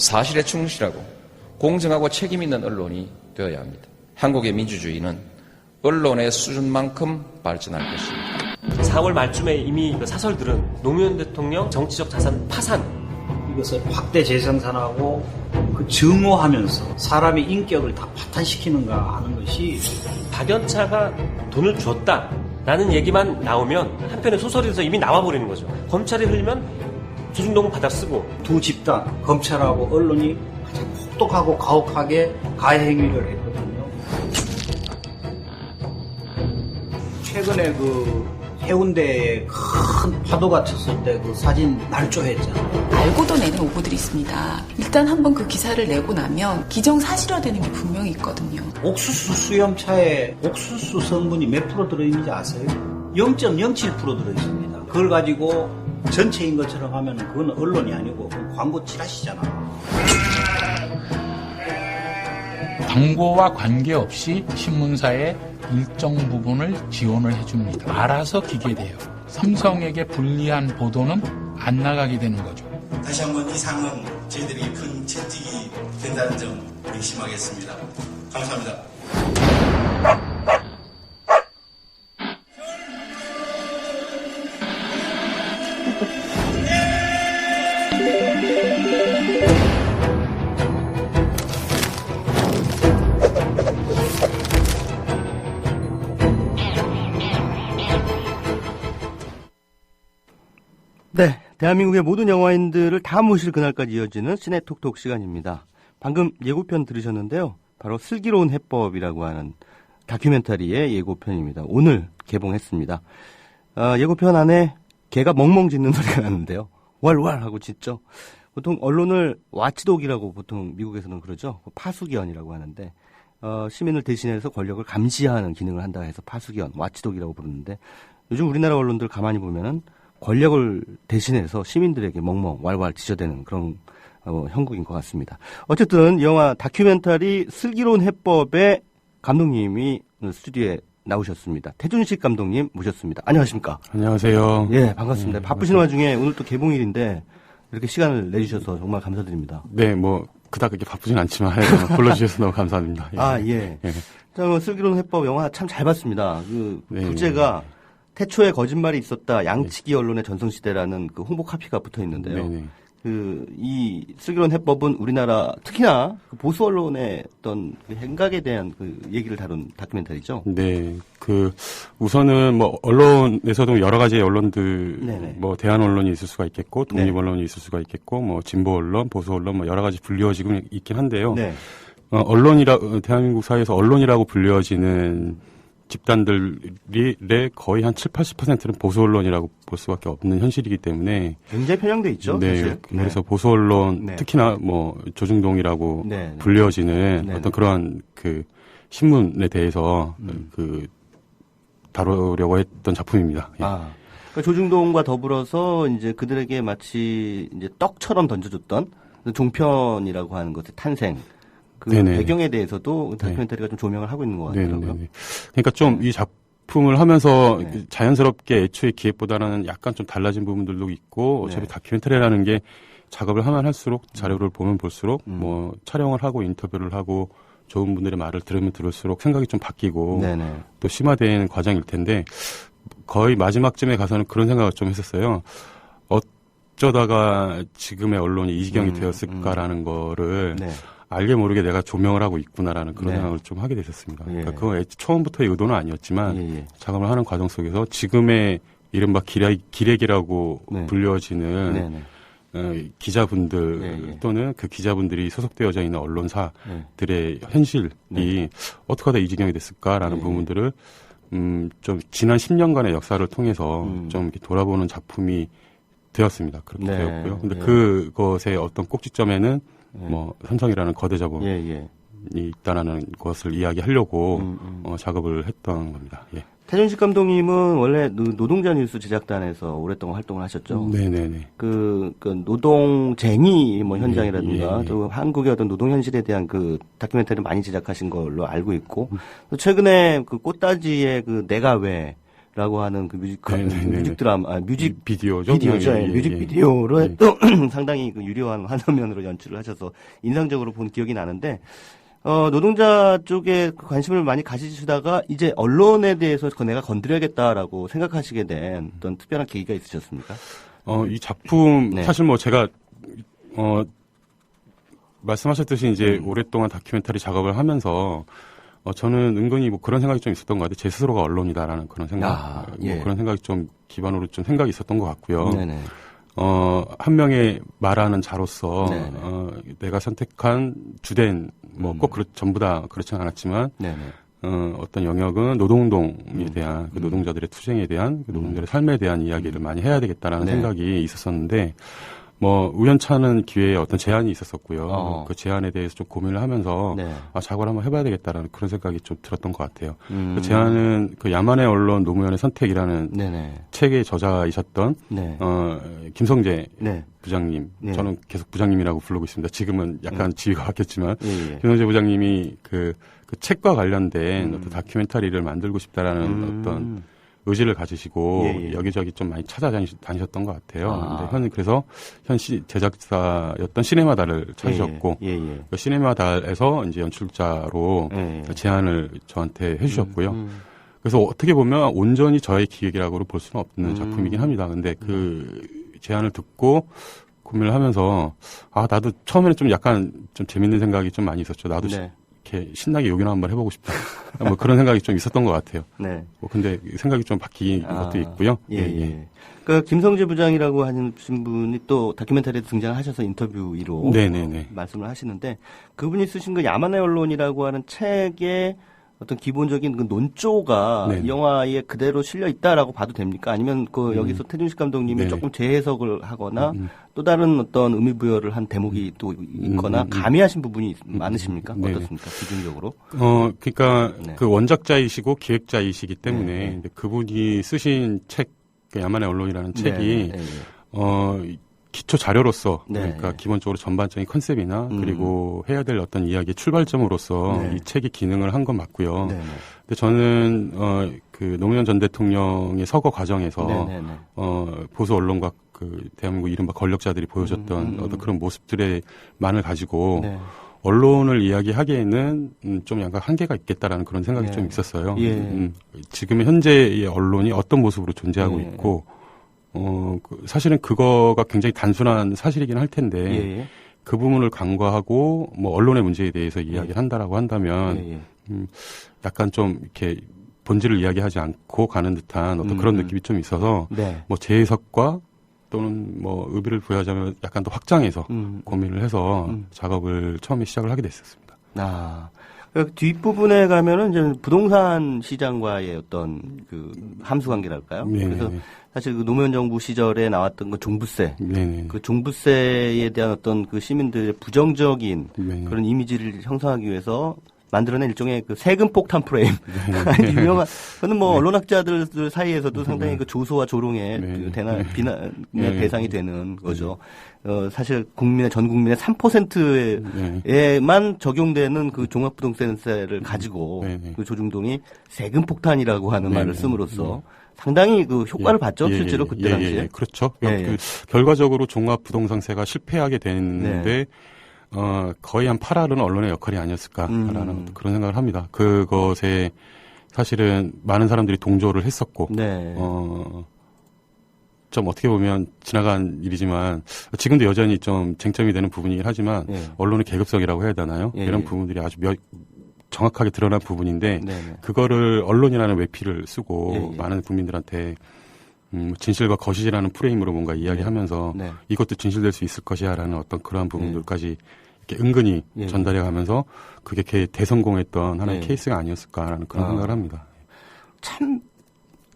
사실에 충실하고 공정하고 책임 있는 언론이 되어야 합니다. 한국의 민주주의는 언론의 수준만큼 발전할 것입니다. 4월 말쯤에 이미 사설들은 노무현 대통령 정치적 자산 파산, 이것을 확대 재생산하고 그 증오하면서 사람의 인격을 다 파탄시키는가 하는 것이, 박연차가 돈을 줬다라는 얘기만 나오면 한편의 소설에서 이미 나와버리는 거죠. 검찰이 흘리면 조중동은 받아쓰고, 두 집단, 검찰하고 언론이 가장 혹독하고 가혹하게 가해 행위를 했거든요. 최근에 해운대에 큰 파도가 쳤을 때 그 사진 날조했잖아요. 알고도 내는 오보들이 있습니다. 일단 한번 그 기사를 내고 나면 기정사실화되는 게 분명히 있거든요. 옥수수 수염차에 옥수수 성분이 몇 프로 들어있는지 아세요? 0.07% 들어있습니다. 그걸 가지고 전체인 것처럼 하면 그건 언론이 아니고 그건 광고 찌라시잖아. 광고와 관계없이 신문사의 일정 부분을 지원을 해줍니다. 알아서 기계돼요. 삼성에게 불리한 보도는 안 나가게 되는 거죠. 다시 한번 이 상은 저희들이 큰 채찍이 된다는 점 명심하겠습니다. 감사합니다. 네, 대한민국의 모든 영화인들을 다 모실 그날까지 이어지는 시네톡톡 시간입니다. 방금 예고편 들으셨는데요. 바로 슬기로운 해법이라고 하는 다큐멘터리의 예고편입니다. 오늘 개봉했습니다. 예고편 안에 개가 멍멍 짖는 소리가 나는데요. 왈왈 하고 짖죠. 보통 언론을 와치독이라고 보통 미국에서는 그러죠. 파수기원이라고 하는데 시민을 대신해서 권력을 감시하는 기능을 한다 해서 파수기원, 와치독이라고 부르는데 요즘 우리나라 언론들 가만히 보면은 권력을 대신해서 시민들에게 멍멍 왈왈 짖어대는 그런 형국인 것 같습니다. 어쨌든 영화 다큐멘터리 슬기로운 해법의 감독님이 스튜디오에 나오셨습니다. 태준식 감독님 모셨습니다. 안녕하십니까? 안녕하세요. 예, 반갑습니다. 바쁘신 와중에 오늘 또 개봉일인데 이렇게 시간을 내주셔서 정말 감사드립니다. 네, 그닥 그렇게 바쁘진 않지만 불러주셔서 너무 감사합니다. 예. 아, 예. 예. 자, 슬기로운 해법 영화 참 잘 봤습니다. 부제가 태초에 거짓말이 있었다. 양치기 언론의 전성시대라는 그 홍보 카피가 붙어 있는데요. 네네. 이 슬기로운 해법은 우리나라 특히나 그 보수 언론의 어떤 그 행각에 대한 그 얘기를 다룬 다큐멘터리죠. 네. 우선은 언론에서도 여러 가지의 언론들, 네네. 대한 언론이 있을 수가 있겠고, 독립 언론이 있을 수가 있겠고, 진보 언론, 보수 언론, 여러 가지 불리워지고 있긴 한데요. 네. 대한민국 사회에서 언론이라고 불리워지는 집단들의 거의 한 70-80%는 보수 언론이라고 볼 수밖에 없는 현실이기 때문에 굉장히 편향돼 있죠. 네, 사실. 그래서 보수 언론 네. 특히나 조중동이라고 네. 불려지는 네. 어떤 그러한 신문에 대해서 다루려고 했던 작품입니다. 예. 그러니까 조중동과 더불어서 이제 그들에게 마치 이제 떡처럼 던져줬던 종편이라고 하는 것의 탄생. 네네. 배경에 대해서도 다큐멘터리가 좀 조명을 하고 있는 것 같더라고요. 네네. 그러니까 좀 이 작품을 하면서 자연스럽게 애초에 기획보다는 약간 좀 달라진 부분들도 있고 어차피 다큐멘터리라는 게 작업을 하면 할수록 자료를 보면 볼수록 촬영을 하고 인터뷰를 하고 좋은 분들의 말을 들으면 들을수록 생각이 좀 바뀌고 네네. 또 심화되는 과정일 텐데 거의 마지막쯤에 가서는 그런 생각을 좀 했었어요. 어쩌다가 지금의 언론이 이 지경이 되었을까라는 거를 알게 모르게 내가 조명을 하고 있구나라는 그런 생각을 좀 하게 되셨습니다. 그러니까 그건 처음부터의 의도는 아니었지만 작업을 하는 과정 속에서 지금의 이른바 기레기라고 불려지는 기자분들 또는 그 기자분들이 소속되어져 있는 언론사들의 현실이 어떻게 하다 이 지경이 됐을까라는 부분들을 좀 지난 10년간의 역사를 통해서 좀 이렇게 돌아보는 작품이 되었습니다. 그렇게 되었고요. 근데 그것의 어떤 꼭지점에는 삼성이라는 거대 자본이 있다라는 것을 이야기하려고 작업을 했던 겁니다. 예. 태준식 감독님은 원래 노동자 뉴스 제작단에서 오랫동안 활동을 하셨죠. 네네네. 그 노동쟁이 현장이라든가 또 한국의 어떤 노동 현실에 대한 그 다큐멘터리 많이 제작하신 걸로 알고 있고 최근에 그 꽃다지의 그 내가 왜 라고 하는 그 뮤직 비디오죠. 비디오죠. 예, 예, 뮤직비디오로 예. 또 상당히 그 유려한 화면으로 연출을 하셔서 인상적으로 본 기억이 나는데 노동자 쪽에 관심을 많이 가지시다가 이제 언론에 대해서 내가 건드려야겠다라고 생각하시게 된 어떤 특별한 계기가 있으셨습니까? 이 작품 네. 사실 뭐 제가 말씀하셨듯이 이제 오랫동안 다큐멘터리 작업을 하면서 저는 은근히 뭐 그런 생각이 좀 있었던 것 같아요. 제 스스로가 언론이다라는 그런 생각, 예. 뭐 그런 생각이 좀 기반으로 좀 생각이 있었던 것 같고요. 네네. 한 명의 말하는 자로서 네네. 내가 선택한 주된 뭐 꼭 전부 다 그렇지는 않았지만 네네. 어떤 영역은 노동운동에 대한 그 노동자들의 투쟁에 대한 그 노동자들의 삶에 대한 이야기를 많이 해야 되겠다라는 네. 생각이 있었었는데 뭐 우연찮은 기회에 어떤 제안이 있었었고요. 그 제안에 대해서 좀 고민을 하면서 네. 작업을 한번 해봐야 되겠다라는 그런 생각이 좀 들었던 것 같아요. 그 제안은 그 야만의 언론 노무현의 선택이라는 네네. 책의 저자이셨던 네. 김성재 네. 부장님, 네. 저는 계속 부장님이라고 부르고 있습니다. 지금은 약간 지위가 바뀌었지만 예. 김성재 부장님이 그 책과 관련된 어떤 다큐멘터리를 만들고 싶다라는 어떤 의지를 가지시고 예. 여기저기 좀 많이 찾아다니셨던 것 같아요. 근데 그래서 현 제작사였던 시네마달을 찾으셨고 그 시네마달에서 이제 연출자로 제안을 저한테 해주셨고요. 그래서 어떻게 보면 온전히 저의 기획이라고 볼 수는 없는 작품이긴 합니다. 근데 그 제안을 듣고 고민을 하면서 나도 처음에는 좀 약간 좀 재밌는 생각이 좀 많이 있었죠. 나도 이렇게 신나게 요기나 한번 해보고 싶다. 뭐 그런 생각이 좀 있었던 것 같아요. 네. 근데 생각이 좀 바뀐 것도 있고요. 예. 그 김성재 부장이라고 하는 분이 또 다큐멘터리에 등장하셔서 인터뷰 1호 네네네. 말씀을 하시는데 그분이 쓰신 그 야만의 언론이라고 하는 책의 어떤 기본적인 그 논조가 네네. 이 영화에 그대로 실려 있다라고 봐도 됩니까? 아니면 그 여기서 태준식 감독님이 네네. 조금 재해석을 하거나 또 다른 어떤 의미 부여를 한 대목이 또 있거나 가미하신 부분이 많으십니까? 네네. 어떻습니까? 기준적으로? 그러니까 네. 그 원작자이시고 기획자이시기 때문에 네. 근데 그분이 쓰신 책, 그 야만의 언론이라는 책이 기초 자료로서 그러니까 기본적으로 전반적인 컨셉이나 그리고 해야 될 어떤 이야기의 출발점으로서 이 책이 기능을 한 건 맞고요. 근데 저는 그 노무현 전 대통령의 서거 과정에서 보수 언론과 그 대한민국 이른바 권력자들이 보여줬던 어떤 그런 모습들의만을 가지고 언론을 이야기하기에는 좀 약간 한계가 있겠다라는 그런 생각이 좀 있었어요. 지금 현재의 언론이 어떤 모습으로 존재하고 있고 사실은 그거가 굉장히 단순한 사실이긴 할 텐데 그 부분을 간과하고 뭐 언론의 문제에 대해서 이야기를 한다라고 한다면 약간 좀 이렇게 본질을 이야기하지 않고 가는 듯한 어떤 그런 느낌이 좀 있어서 뭐 재해석과 또는 뭐 의미를 부여하자면 약간 더 확장해서 고민을 해서 작업을 처음에 시작을 하게 됐었습니다. 그 뒷부분에 가면은 이제 부동산 시장과의 어떤 그 함수 관계랄까요? 그래서 사실 그 노무현 정부 시절에 나왔던 그 종부세, 그 종부세에 대한 어떤 그 시민들의 부정적인 그런 이미지를 형성하기 위해서 만들어낸 일종의 그 세금 폭탄 프레임. 유명한, 그는 뭐 언론학자들 사이에서도 상당히 그 조소와 조롱의 그 비난의 대상이 되는 거죠. 사실 전 국민의 3%에만 적용되는 그 종합부동산세를 가지고 그 조중동이 세금 폭탄이라고 하는 말을 씀으로써 상당히 그 효과를 봤죠. 실제로 그때 당시에. 그렇죠. 그 결과적으로 종합부동산세가 실패하게 됐는데 거의 한 8할은 언론의 역할이 아니었을까라는 그런 생각을 합니다. 그것에 사실은 많은 사람들이 동조를 했었고, 좀 어떻게 보면 지나간 일이지만 지금도 여전히 좀 쟁점이 되는 부분이긴 하지만 언론의 계급성이라고 해야 되나요? 이런 부분들이 아주 정확하게 드러난 부분인데 그거를 언론이라는 외피를 쓰고 많은 국민들한테 진실과 거짓이라는 프레임으로 뭔가 이야기하면서 이것도 진실될 수 있을 것이야라는 어떤 그러한 부분들까지 이렇게 은근히 전달해가면서 그게 대성공했던 하나의 케이스가 아니었을까라는 그런 생각을 합니다. 참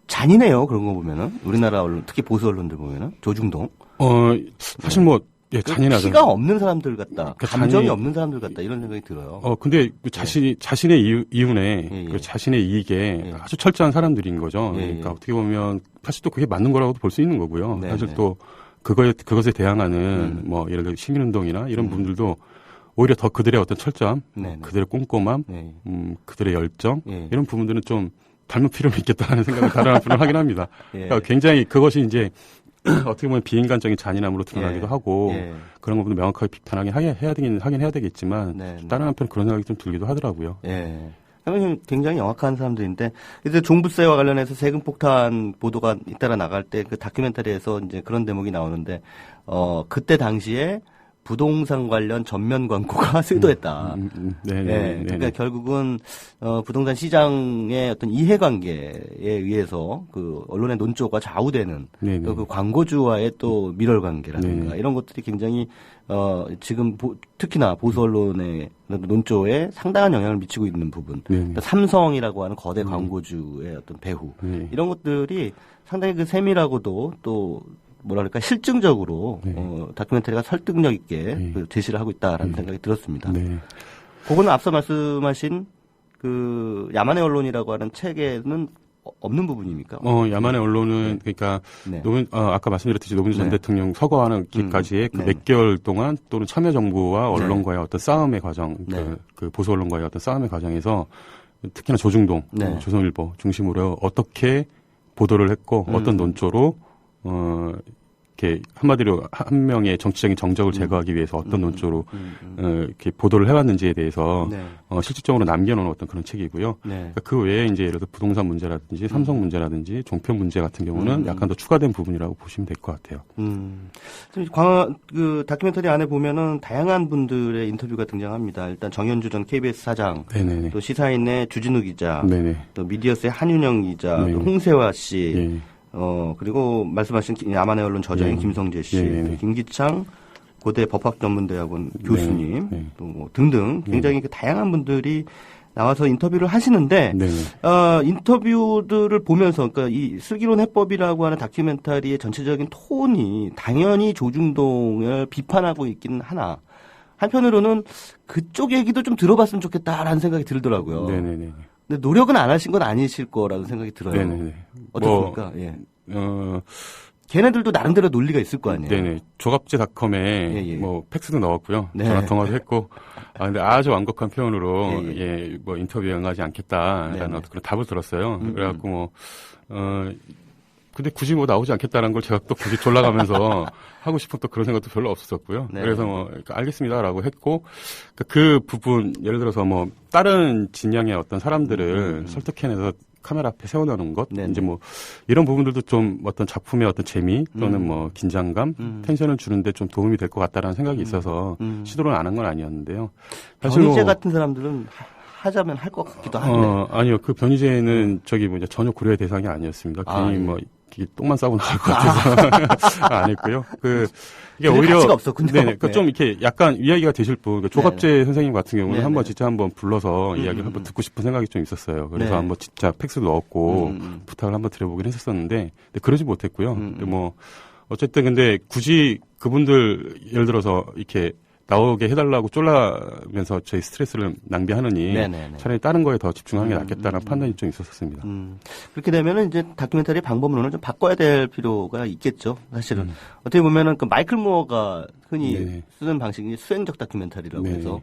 잔인해요. 그런 거 보면은 우리나라 언론, 특히 보수 언론들 보면은 조중동. 사실 뭐 잔인하죠. 피가 없는 사람들 같다. 감정이 없는 사람들 같다. 이런 생각이 들어요. 근데 자신의 이윤에 그 자신의 이익에 아주 철저한 사람들인 거죠. 그러니까 어떻게 보면 사실 또 그게 맞는 거라고도 볼 수 있는 거고요. 사실 또 그것에 대항하는 뭐 예를 들어 시민운동이나 이런 분들도 오히려 더 그들의 어떤 철저함, 그들의 꼼꼼함, 그들의 열정 이런 부분들은 좀 닮을 필요는 있겠다는 생각을 다른 한편으로 하긴 합니다. 예. 그러니까 굉장히 그것이 이제 어떻게 보면 비인간적인 잔인함으로 드러나기도 예. 하고 예. 그런 부분을 명확하게 비판하게 하긴 해야 되겠지만 네. 다른 한편 그런 생각이 좀 들기도 하더라고요. 예. 굉장히 영악한 사람들인데, 이제 종부세와 관련해서 세금 폭탄 보도가 잇따라 나갈 때 그 다큐멘터리에서 이제 그런 대목이 나오는데, 그때 당시에 부동산 관련 전면 광고가 쇄도했다. 네, 그러니까 결국은 부동산 시장의 어떤 이해관계에 의해서 그 언론의 논조가 좌우되는 또 그 광고주와의 또 밀월 관계라든가 이런 것들이 굉장히 지금 특히나 보수 언론의 논조에 상당한 영향을 미치고 있는 부분. 그러니까 삼성이라고 하는 거대 광고주의 어떤 배후 이런 것들이 상당히 그 세밀하고도 또 뭐랄까 실증적으로 다큐멘터리가 설득력 있게 그 제시를 하고 있다라는 생각이 들었습니다. 그거는 앞서 말씀하신 그 야만의 언론이라고 하는 책에는 없는 부분입니까? 야만의 언론은 그러니까 아까 말씀드렸듯이 노무현 전 대통령 서거하는기까지의 그 몇 개월 동안 또는 참여정부와 언론과의 어떤 싸움의 과정, 그 보수 언론과의 어떤 싸움의 과정에서 특히나 조중동, 조선일보 중심으로 어떻게 보도를 했고 어떤 논조로 이렇게 한마디로 한 명의 정치적인 정적을 제거하기 위해서 어떤 논조로 이렇게 보도를 해왔는지에 대해서 실질적으로 남겨놓은 어떤 그런 책이고요. 그러니까 그 외에 이제 예를 들어 부동산 문제라든지 삼성 문제라든지 종편 문제 같은 경우는 약간 더 추가된 부분이라고 보시면 될 것 같아요. 그 다큐멘터리 안에 보면은 다양한 분들의 인터뷰가 등장합니다. 일단 정현주 전 KBS 사장, 또 시사인의 주진우 기자, 또 미디어스의 한윤영 기자, 또 홍세화 씨. 그리고 말씀하신 야만의 언론 저자인 김성재 씨, 김기창 고대 법학전문대학원 교수님, 또 뭐 등등 굉장히 그 다양한 분들이 나와서 인터뷰를 하시는데, 인터뷰들을 보면서, 그러니까 이 슬기로운 해법이라고 하는 다큐멘터리의 전체적인 톤이 당연히 조중동을 비판하고 있기는 하나, 한편으로는 그쪽 얘기도 좀 들어봤으면 좋겠다라는 생각이 들더라고요. 근데 노력은 안 하신 건 아니실 거라는 생각이 들어요. 어떻습니까? 걔네들도 나름대로 논리가 있을 거 아니에요. 조갑제닷컴에 뭐 팩스도 넣었고요. 전화 통화도 했고. 근데 아주 완곡한 표현으로 뭐 인터뷰에 응하지 않겠다라는 그런 답을 들었어요. 그래갖고 근데 굳이 뭐 나오지 않겠다는 걸 제가 또 굳이 졸라가면서 하고 싶은 또 그런 생각도 별로 없었었고요. 그래서 알겠습니다라고 했고, 그 부분, 예를 들어서 뭐, 다른 진영의 어떤 사람들을 설득해내서 카메라 앞에 세워놓는 것, 이제 뭐, 이런 부분들도 좀 어떤 작품의 어떤 재미 또는 뭐, 긴장감, 텐션을 주는데 좀 도움이 될 것 같다라는 생각이 있어서 시도를 안 한 건 아니었는데요. 사실 변희재 같은 사람들은 하자면 할 것 같기도 한데. 아니요. 그 변희재는 이제 전혀 고려의 대상이 아니었습니다. 괜히 뭐, 똥만 싸고 나갈 것 같아서 안 했고요. 이게 오히려 가치가 없었군요. 좀 이렇게 약간 이야기가 되실 분, 조갑재 선생님 같은 경우는 한번 불러서 이야기를 한번 듣고 싶은 생각이 좀 있었어요. 그래서 한번 진짜 팩스도 넣었고 부탁을 한번 드려보긴 했었었는데, 근데 그러지 못했고요. 근데 뭐 어쨌든 근데 굳이 그분들 예를 들어서 이렇게 나오게 해달라고 쫄라면서 저희 스트레스를 낭비하느니 차라리 다른 거에 더 집중하는 게 낫겠다는 판단이 좀 있었습니다. 그렇게 되면은 이제 다큐멘터리 방법론을 좀 바꿔야 될 필요가 있겠죠. 사실은 어떻게 보면은 그 마이클 무어가 흔히 쓰는 방식이 수행적 다큐멘터리라고 해서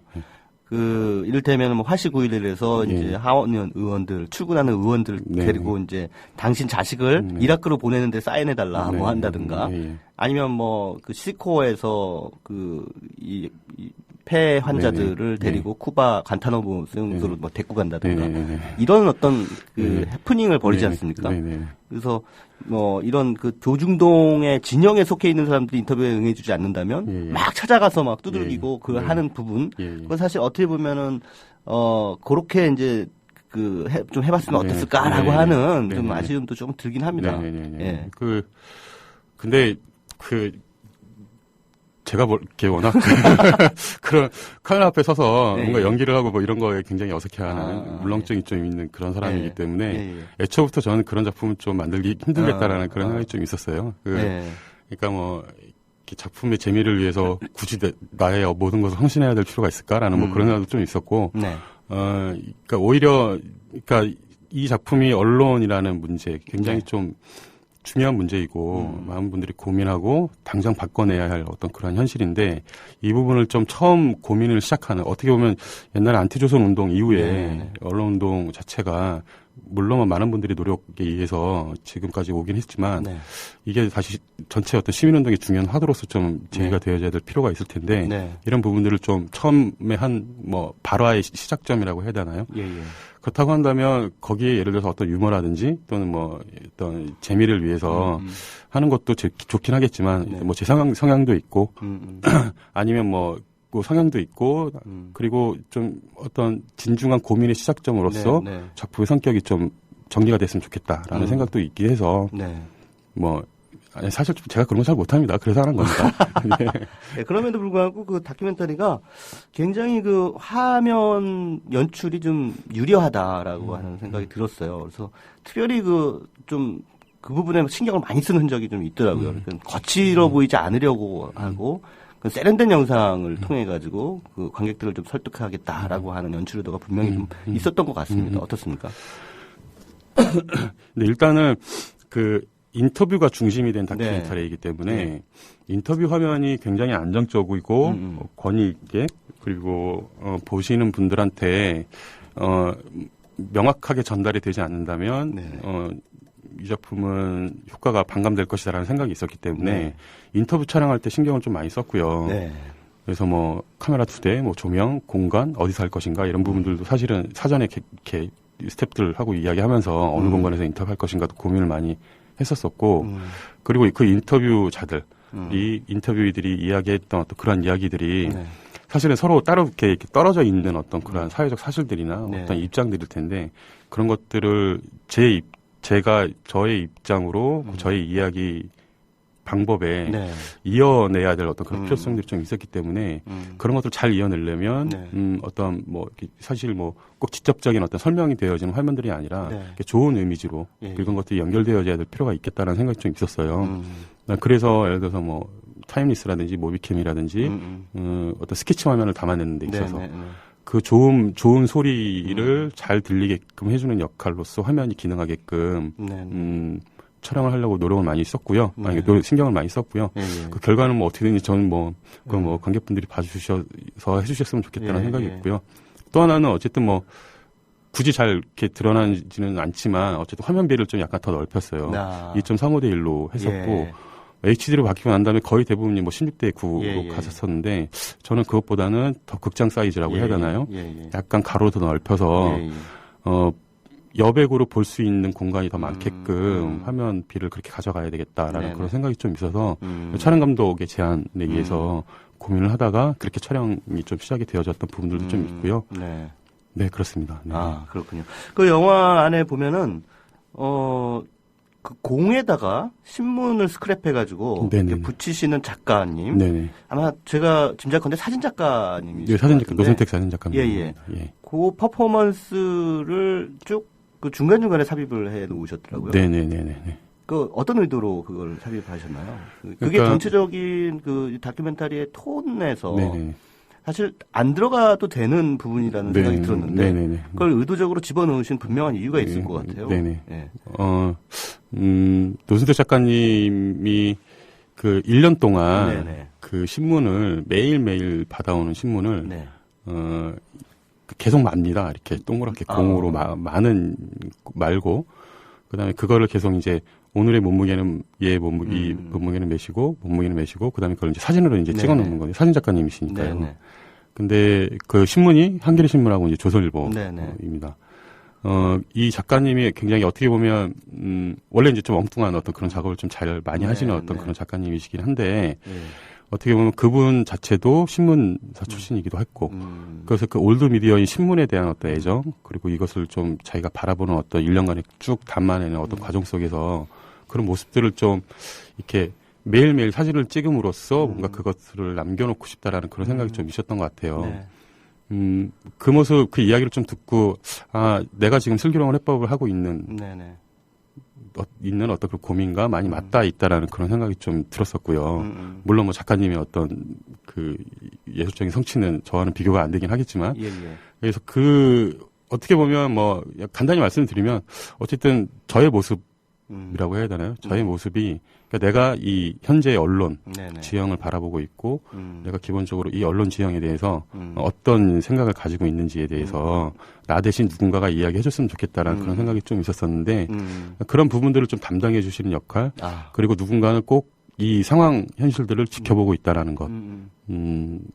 그 이를테면 뭐 화시9.11에서 이제 하원 의원들 출근하는 의원들 데리고 이제 당신 자식을 이라크로 보내는데 사인해달라 뭐 한다든가 아니면 뭐 그 시코에서 그 이 폐 환자들을 데리고 쿠바 간타나무 수용소로 뭐 데리고 간다든가 이런 어떤 그 해프닝을 벌이지 않습니까? 그래서 뭐 이런 그 조중동의 진영에 속해 있는 사람들이 인터뷰에 응해주지 않는다면 막 찾아가서 막 두들기고 그 하는 부분 그건 사실 어떻게 보면은 그렇게 이제 좀 해봤으면 어땠을까라고 하는 좀 아쉬움도 좀 들긴 합니다. 근데 제가 이렇게 워낙 그런 카메라 앞에 서서 뭔가 연기를 하고 뭐 이런 거에 굉장히 어색해하는 물렁증이 좀 있는 그런 사람이기 때문에 애초부터 저는 그런 작품을 좀 만들기 힘들겠다라는 그런 생각이 좀 있었어요. 그러니까 뭐 이렇게 작품의 재미를 위해서 굳이 나의 모든 것을 헌신해야 될 필요가 있을까라는 뭐 그런 생각도 좀 있었고, 그러니까 오히려 그러니까 이 작품이 언론이라는 문제 굉장히 좀 중요한 문제이고 많은 분들이 고민하고 당장 바꿔내야 할 어떤 그런 현실인데 이 부분을 좀 처음 고민을 시작하는 어떻게 보면 옛날에 안티조선 운동 이후에 언론 운동 자체가 물론 많은 분들이 노력에 의해서 지금까지 오긴 했지만 네. 이게 다시 전체 어떤 시민운동의 중요한 화두로서 좀 제기가 되어야 될 필요가 있을 텐데 네. 이런 부분들을 좀 처음에 한 뭐 발화의 시작점이라고 해야 되나요? 예. 그렇다고 한다면 거기에 예를 들어서 어떤 유머라든지 또는 뭐 어떤 재미를 위해서 하는 것도 좋긴 하겠지만 네. 뭐 제 성향도 있고 아니면 뭐 성향도 있고 그리고 좀 어떤 진중한 고민의 시작점으로서 네. 작품의 성격이 좀 정리가 됐으면 좋겠다라는 생각도 있긴 해서 네. 뭐 아니, 사실 제가 그런 거 잘 못합니다. 그래서 하는 겁니다. 네. 네, 그럼에도 불구하고 그 다큐멘터리가 굉장히 그 화면 연출이 좀 유려하다라고 하는 생각이 들었어요. 그래서 특별히 그 부분에 신경을 많이 쓰는 흔적이 좀 있더라고요. 그러니까 거칠어 보이지 않으려고 하고 그 세련된 영상을 통해 가지고 그 관객들을 좀 설득하겠다라고 하는 연출 의도가 분명히 좀 있었던 것 같습니다. 어떻습니까? 네, 일단은 그 인터뷰가 중심이 된 다큐멘터리이기 때문에 인터뷰 화면이 굉장히 안정적이고 권위 있게 그리고 보시는 분들한테 명확하게 전달이 되지 않는다면 이 작품은 효과가 반감될 것이다라는 생각이 있었기 때문에 인터뷰 촬영할 때 신경을 좀 많이 썼고요. 그래서 뭐 카메라 2대, 뭐 조명, 공간 어디서 할 것인가 이런 부분들도 사실은 사전에 이렇게 스태프들하고 이야기하면서 어느 공간에서 인터뷰할 것인가도 고민을 많이 했었었고 그리고 그 인터뷰자들이 인터뷰이들이 이야기했던 어떤 그런 이야기들이 사실은 서로 따로 이렇게 떨어져 있는 어떤 그런 사회적 사실들이나 어떤 입장들일 텐데 그런 것들을 제가 저의 입장으로 저의 이야기 방법에 이어내야 될 어떤 그런 필요성들이 좀 있었기 때문에 그런 것들을 잘 이어내려면 어떤 뭐 사실 뭐 꼭 직접적인 어떤 설명이 되어지는 화면들이 아니라 좋은 이미지로 그런 것들이 연결되어져야 될 필요가 있겠다라는 생각이 좀 있었어요. 그래서 예를 들어서 뭐 타임리스라든지 모비캠이라든지 어떤 스케치 화면을 담아내는 데 있어서 그 좋은 소리를 잘 들리게끔 해주는 역할로서 화면이 기능하게끔 촬영을 하려고 노력을 많이 썼고요. 신경을 많이 썼고요. 그 결과는 뭐 어떻게든지 저는 뭐 관객분들이 봐주셔서 해주셨으면 좋겠다는 생각이 있고요. 또 하나는 어쨌든 뭐 굳이 잘 이렇게 드러나지는 않지만 어쨌든 화면비를 좀 약간 더 넓혔어요. 2.35대 1로 했었고 HD로 바뀌고 난 다음에 거의 대부분이 뭐 16대 9로 갔었었는데 저는 그것보다는 더 극장 사이즈라고 해야 되나요? 약간 가로로 더 넓혀서 여백으로 볼 수 있는 공간이 더 많게끔 화면비를 그렇게 가져가야 되겠다라는 그런 생각이 좀 있어서 촬영 감독의 제안에 의해서 고민을 하다가 그렇게 촬영이 좀 시작이 되어졌던 부분들도 좀 있고요. 네, 그렇습니다. 네. 아, 그렇군요. 그 영화 안에 보면은 그 공에다가 신문을 스크랩해가지고 붙이시는 작가님. 아마 제가 짐작컨대 사진 작가님이시죠. 네, 사진 작가 노선택 사진 작가님. 그 퍼포먼스를 쭉 그 중간중간에 삽입을 해 놓으셨더라고요. 네네네네. 그 어떤 의도로 그걸 삽입하셨나요? 그게 그러니까, 전체적인 그 다큐멘터리의 톤에서 사실 안 들어가도 되는 부분이라는 생각이 들었는데 그걸 의도적으로 집어넣으신 분명한 이유가 있을 것 같아요. 노선택 작가님이 그 1년 동안 그 신문을 매일매일 받아오는 신문을 계속 맙니다. 이렇게 동그랗게 공으로 많은 말고 그다음에 그거를 계속 이제 오늘의 몸무게는 이 몸무게는 몇이고 몸무게는 몇이고 그다음에 그걸 이제 사진으로 이제 찍어 놓는 거예요. 사진 작가님이시니까요. 근데 그 신문이 한겨레 신문하고 이제 조선일보입니다. 이 작가님이 굉장히 어떻게 보면 원래 이제 좀 엉뚱한 어떤 그런 작업을 좀 잘 많이 하시는 어떤 그런 작가님이시긴 한데 어떻게 보면 그분 자체도 신문사 출신이기도 했고 그래서 그 올드 미디어인 신문에 대한 어떤 애정 그리고 이것을 좀 자기가 바라보는 어떤 1년간에 쭉 담아내는 어떤 과정 속에서 그런 모습들을 좀 이렇게 매일매일 사진을 찍음으로써 뭔가 그것을 남겨놓고 싶다라는 그런 생각이 좀 있었던 것 같아요. 그 모습, 그 이야기를 좀 듣고, 내가 지금 슬기로운 해법을 하고 있는 어떤 그 고민과 많이 맞닿아 있다라는 그런 생각이 좀 들었었고요. 물론 뭐 작가님의 어떤 그 예술적인 성취는 저와는 비교가 안 되긴 하겠지만, 그래서 어떻게 보면 뭐 간단히 말씀드리면 어쨌든 저의 모습 모습이라고 해야 되나요? 저의 모습이 그러니까 내가 이 현재 언론 네네. 지형을 바라보고 있고 내가 기본적으로 이 언론 지형에 대해서 어떤 생각을 가지고 있는지에 대해서 나 대신 누군가가 이야기해줬으면 좋겠다라는 그런 생각이 좀 있었었는데 그런 부분들을 좀 담당해 주시는 역할 그리고 누군가는 꼭 이 상황 현실들을 지켜보고 있다라는 것.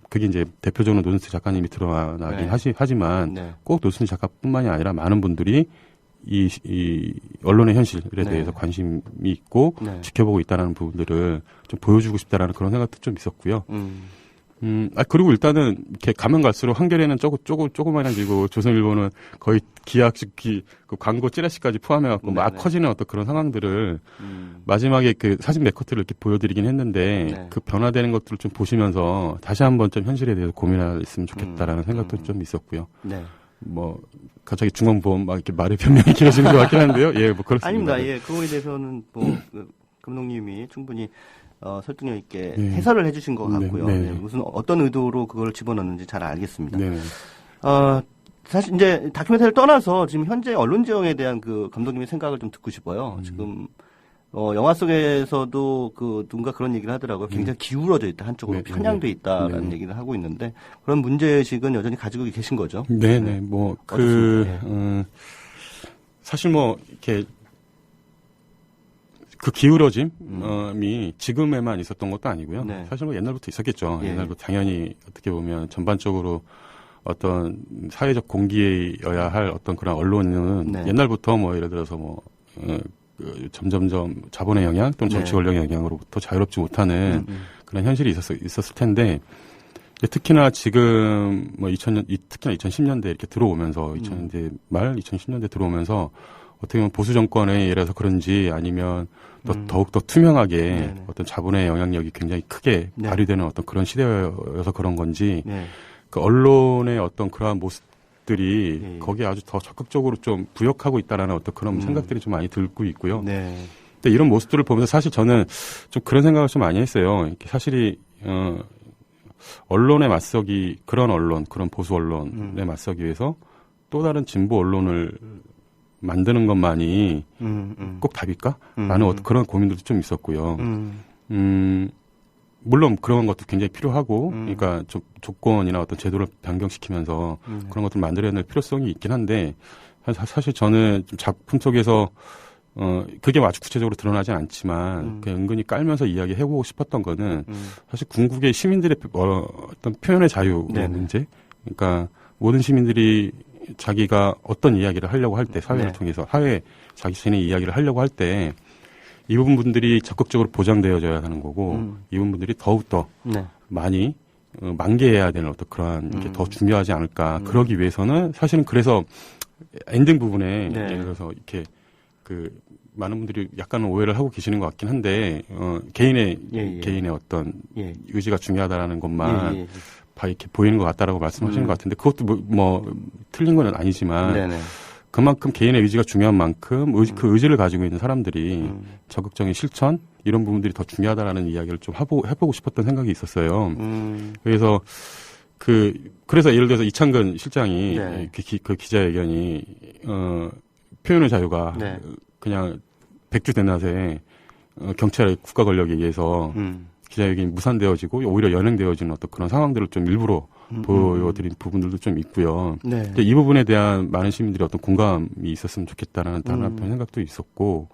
그게 이제 대표적으로 노준수 작가님이 드러나긴 네. 하지만 네. 꼭 노준수 작가뿐만이 아니라 많은 분들이 이 언론의 현실에 네. 대해서 관심이 있고 네. 지켜보고 있다라는 부분들을 좀 보여주고 싶다라는 그런 생각도 좀 있었고요. 그리고 일단은 이렇게 가면 갈수록 한겨레는 조그만해지고 조선일보는 거의 그 광고 찌라시까지 포함해갖고 막 커지는 어떤 그런 상황들을 마지막에 그 사진 몇 커트를 이렇게 보여드리긴 했는데 네. 그 변화되는 것들을 좀 보시면서 다시 한번 좀 현실에 대해서 고민했으면 좋겠다라는 생각도 좀 있었고요. 네. 뭐 갑자기 중앙보험 막 이렇게 말의 변명이 길어지는 것 같긴 한데요. 예, 뭐 그렇습니다. 아닙니다. 예, 그거에 대해서는 그 감독님이 충분히 설득력 있게 네. 해설을 해주신 것 네, 같고요. 네. 네, 무슨 어떤 의도로 그걸 집어넣는지 잘 알겠습니다. 네. 사실 이제 다큐멘터리를 떠나서 지금 현재 언론 지형에 대한 그 감독님의 생각을 좀 듣고 싶어요. 지금 영화 속에서도 누군가 그런 얘기를 하더라고요. 굉장히 기울어져 있다, 한쪽으로 편향돼 있다라는 얘기를 하고 있는데 그런 문제의식은 여전히 가지고 계신 거죠. 네네. 뭐 사실 뭐 이렇게 그 기울어짐이 지금에만 있었던 것도 아니고요. 네. 사실 뭐 옛날부터 있었겠죠. 예. 옛날부터 당연히 어떻게 보면 전반적으로 어떤 사회적 공기여야 할 어떤 그런 언론은 네. 옛날부터 뭐 예를 들어서 뭐 점점점 자본의 영향 또는 정치 권력의 영향으로부터 자유롭지 못하는 그런 현실이 있었을 텐데 특히나 지금 뭐 특히나 2010년대 이렇게 들어오면서 2000년대 말 2010년대 들어오면서 어떻게 보면 보수 정권에 예라서 그런지 아니면 더욱더 투명하게 어떤 자본의 영향력이 굉장히 크게 발휘되는 어떤 그런 시대여서 그런 건지 그 언론의 어떤 그러한 모습들이 거기에 아주 더 적극적으로 좀 부역하고 있다라는 어떤 그런 생각들이 좀 많이 들고 있고요. 근데 이런 모습들을 보면서 사실 저는 좀 그런 생각을 좀 많이 했어요. 사실이 언론에 맞서기 그런 보수 언론에 맞서기 위해서 또 다른 진보 언론을 만드는 것만이 꼭 답일까? 라는 그런 고민들도 좀 있었고요. 물론 그런 것도 굉장히 필요하고, 그러니까 조건이나 어떤 제도를 변경시키면서 그런 것들을 만들어야 될 필요성이 있긴 한데, 사실 저는 좀 작품 속에서, 그게 아주 구체적으로 드러나지 않지만, 그냥 은근히 깔면서 이야기해보고 싶었던 거는, 사실 궁극의 시민들의 어떤 표현의 자유의 문제? 그러니까 모든 시민들이 자기가 어떤 이야기를 하려고 할 때, 사회를 통해서, 자기 자신의 이야기를 하려고 할 때, 이 부분들이 적극적으로 보장되어져야 하는 거고, 이 부분들이 더욱더 많이 만개해야 되는 어떤 그러한 게 더 중요하지 않을까. 그러기 위해서는 사실은 그래서 엔딩 부분에 예를 들어서 이렇게 많은 분들이 약간은 오해를 하고 계시는 것 같긴 한데, 개인의 어떤 의지가 중요하다라는 것만 이렇게 보이는 것 같다라고 말씀하시는 것 같은데, 그것도 뭐 틀린 건 아니지만, 그만큼 개인의 의지가 중요한 만큼 그 의지를 가지고 있는 사람들이 적극적인 실천 이런 부분들이 더 중요하다라는 이야기를 좀 해보고 싶었던 생각이 있었어요. 그래서 그래서 예를 들어서 이창근 실장이 그 기자회견이 표현의 자유가 그냥 백주 대낮에 경찰의 국가 권력에 의해서 기자회견이 무산되어지고 오히려 연행되어지는 어떤 그런 상황들을 좀 일부러 보여드린 부분들도 좀 있고요. 근데 이 부분에 대한 많은 시민들이 어떤 공감이 있었으면 좋겠다라는 다른 한편 생각도 있었고,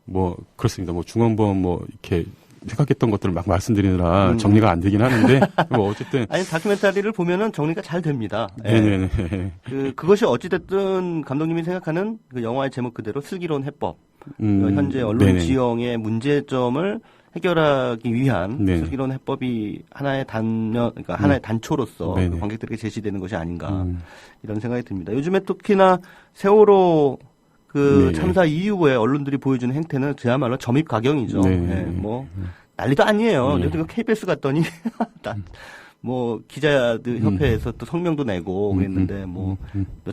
뭐 그렇습니다. 뭐 중원보험 뭐 이렇게 생각했던 것들을 막 말씀드리느라 정리가 안 되긴 하는데, 뭐 어쨌든 아니 다큐멘터리를 보면은 정리가 잘 됩니다. 네네네. 그것이 어찌됐든 감독님이 생각하는 그 영화의 제목 그대로 슬기로운 해법, 현재 언론 지형의 문제점을 해결하기 위한 슬기로운 해법이 하나의 그러니까 하나의 단초로서 관객들에게 제시되는 것이 아닌가 이런 생각이 듭니다. 요즘에 특히나 세월호 참사 이후에 언론들이 보여주는 행태는 그야말로 점입가경이죠. 뭐 난리도 아니에요. 예를 KBS 갔더니 뭐 기자들 협회에서 또 성명도 내고 그랬는데 뭐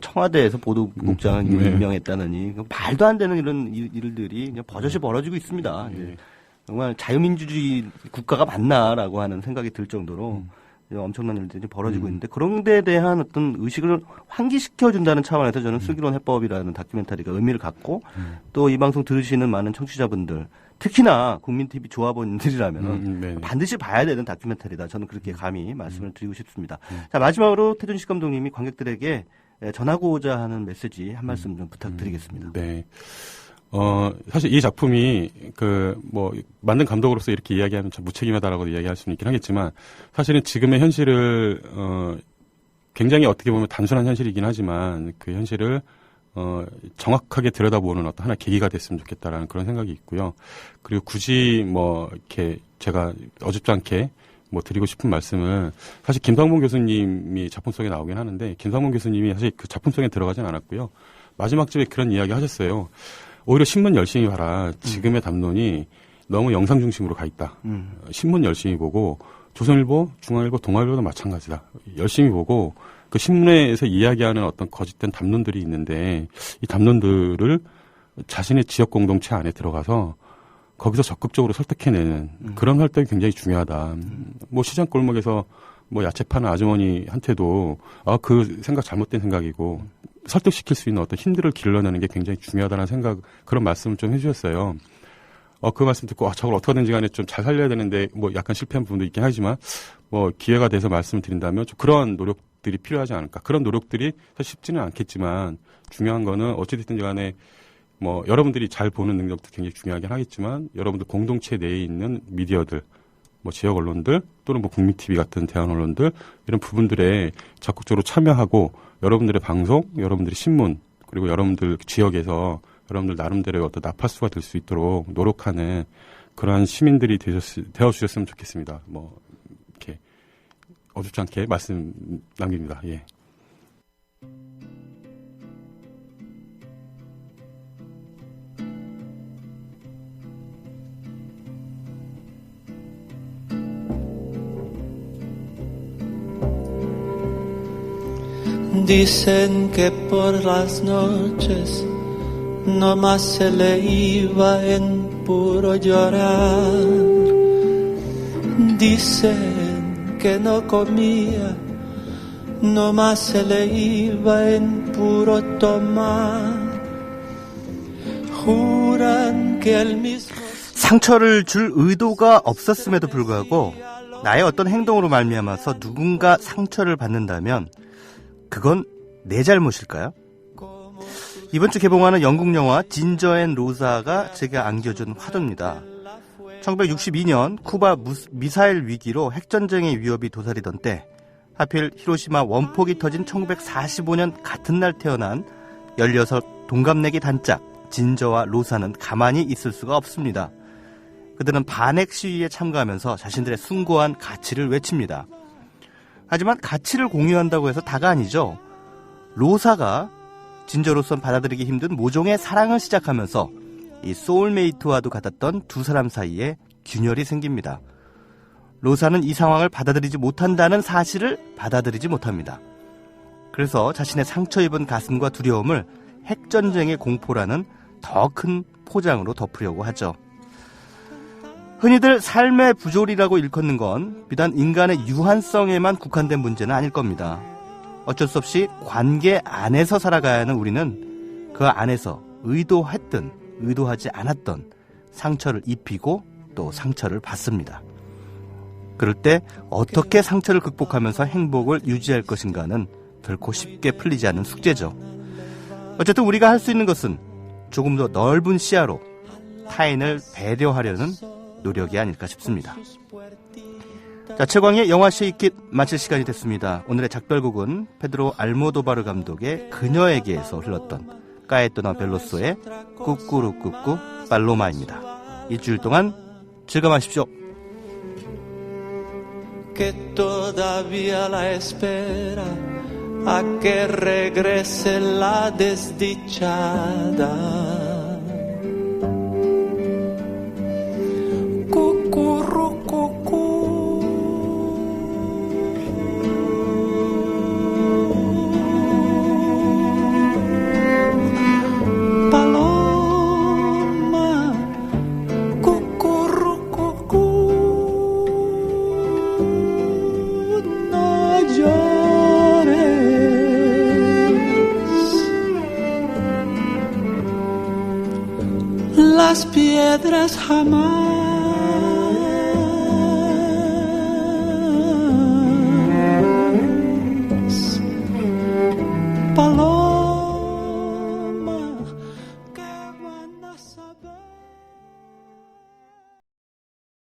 청와대에서 보도국장을 임명했다느니 말도 안 되는 이런 일들이 그냥 버젓이 벌어지고 있습니다. 정말 자유민주주의 국가가 맞나라고 하는 생각이 들 정도로 엄청난 일들이 벌어지고 있는데 그런 데에 대한 어떤 의식을 환기시켜준다는 차원에서 저는 슬기로운 해법이라는 다큐멘터리가 의미를 갖고 또 이 방송 들으시는 많은 청취자분들 특히나 국민TV 조합원들이라면 반드시 봐야 되는 다큐멘터리다. 저는 그렇게 감히 말씀을 드리고 싶습니다. 자, 마지막으로 태준식 감독님이 관객들에게 전하고자 하는 메시지 한 말씀 좀 부탁드리겠습니다. 네. 사실 이 작품이 만든 감독으로서 이렇게 이야기하면 참 무책임하다라고 이야기할 수는 있긴 하겠지만 사실은 지금의 현실을, 굉장히 어떻게 보면 단순한 현실이긴 하지만 그 현실을 정확하게 들여다보는 어떤 하나의 계기가 됐으면 좋겠다라는 그런 생각이 있고요. 그리고 굳이 이렇게 제가 어줍지 않게 드리고 싶은 말씀을 사실 김상봉 교수님이 작품 속에 나오긴 하는데 김상봉 교수님이 사실 그 작품 속에 들어가진 않았고요. 마지막 집에 그런 이야기 하셨어요. 오히려 신문 열심히 봐라. 지금의 담론이 너무 영상 중심으로 가 있다. 신문 열심히 보고 조선일보, 중앙일보, 동아일보도 마찬가지다. 열심히 보고 그 신문에서 이야기하는 어떤 거짓된 담론들이 있는데 이 담론들을 자신의 지역 공동체 안에 들어가서 거기서 적극적으로 설득해내는 그런 활동이 굉장히 중요하다. 시장 골목에서 야채 파는 아주머니한테도 그 생각 잘못된 생각이고 설득시킬 수 있는 어떤 힌트를 길러내는 게 굉장히 중요하다는 생각, 그런 말씀을 좀 해주셨어요. 그 말씀 듣고 저걸 어떻게든지 간에 좀 잘 살려야 되는데 약간 실패한 부분도 있긴 하지만 기회가 돼서 말씀을 드린다면 좀 그런 노력들이 필요하지 않을까. 그런 노력들이 사실 쉽지는 않겠지만 중요한 거는 어찌됐든지 간에 여러분들이 잘 보는 능력도 굉장히 중요하긴 하겠지만 여러분들 공동체 내에 있는 미디어들, 지역 언론들 또는 국민TV 같은 대한 언론들 이런 부분들에 적극적으로 참여하고 여러분들의 방송, 여러분들의 신문 그리고 여러분들 지역에서 여러분들 나름대로의 어떤 나파수가 될 수 있도록 노력하는 그러한 시민들이 되어주셨으면 좋겠습니다. 이렇게 어줍지 않게 말씀 남깁니다. 예. Dicen que por las noches nomás se le iba en puro llorar. Dicen que no comía, nomás se le iba en puro tomar. Juran que el mismo 상처를 줄 의도가 없었음에도 불구하고 나의 어떤 행동으로 말미암아서 누군가 상처를 받는다면 그건 내 잘못일까요? 이번 주 개봉하는 영국 영화 진저 앤 로사가 제가 안겨준 화두입니다. 1962년 쿠바 미사일 위기로 핵전쟁의 위협이 도사리던 때 하필 히로시마 원폭이 터진 1945년 같은 날 태어난 16 동갑내기 단짝 진저와 로사는 가만히 있을 수가 없습니다. 그들은 반핵 시위에 참가하면서 자신들의 숭고한 가치를 외칩니다. 하지만 가치를 공유한다고 해서 다가 아니죠. 로사가 진저로선 받아들이기 힘든 모종의 사랑을 시작하면서 이 소울메이트와도 같았던 두 사람 사이에 균열이 생깁니다. 로사는 이 상황을 받아들이지 못한다는 사실을 받아들이지 못합니다. 그래서 자신의 상처 입은 가슴과 두려움을 핵전쟁의 공포라는 더 큰 포장으로 덮으려고 하죠. 흔히들 삶의 부조리라고 일컫는 건 비단 인간의 유한성에만 국한된 문제는 아닐 겁니다. 어쩔 수 없이 관계 안에서 살아가야 하는 우리는 그 안에서 의도했든 의도하지 않았던 상처를 입히고 또 상처를 받습니다. 그럴 때 어떻게 상처를 극복하면서 행복을 유지할 것인가는 결코 쉽게 풀리지 않는 숙제죠. 어쨌든 우리가 할 수 있는 것은 조금 더 넓은 시야로 타인을 배려하려는 노력이 아닐까 싶습니다. 자, 최광의 영화 쉐이킷 마칠 시간이 됐습니다. 오늘의 작별곡은 페드로 알모도바르 감독의 그녀에게에서 흘렀던 까에토나 벨로소의 꾸꾸루꾸꾸 팔로마입니다. 일주일 동안 즐거워하십시오. Que todavía la espera a que regrese la desdichada. las piedras jamás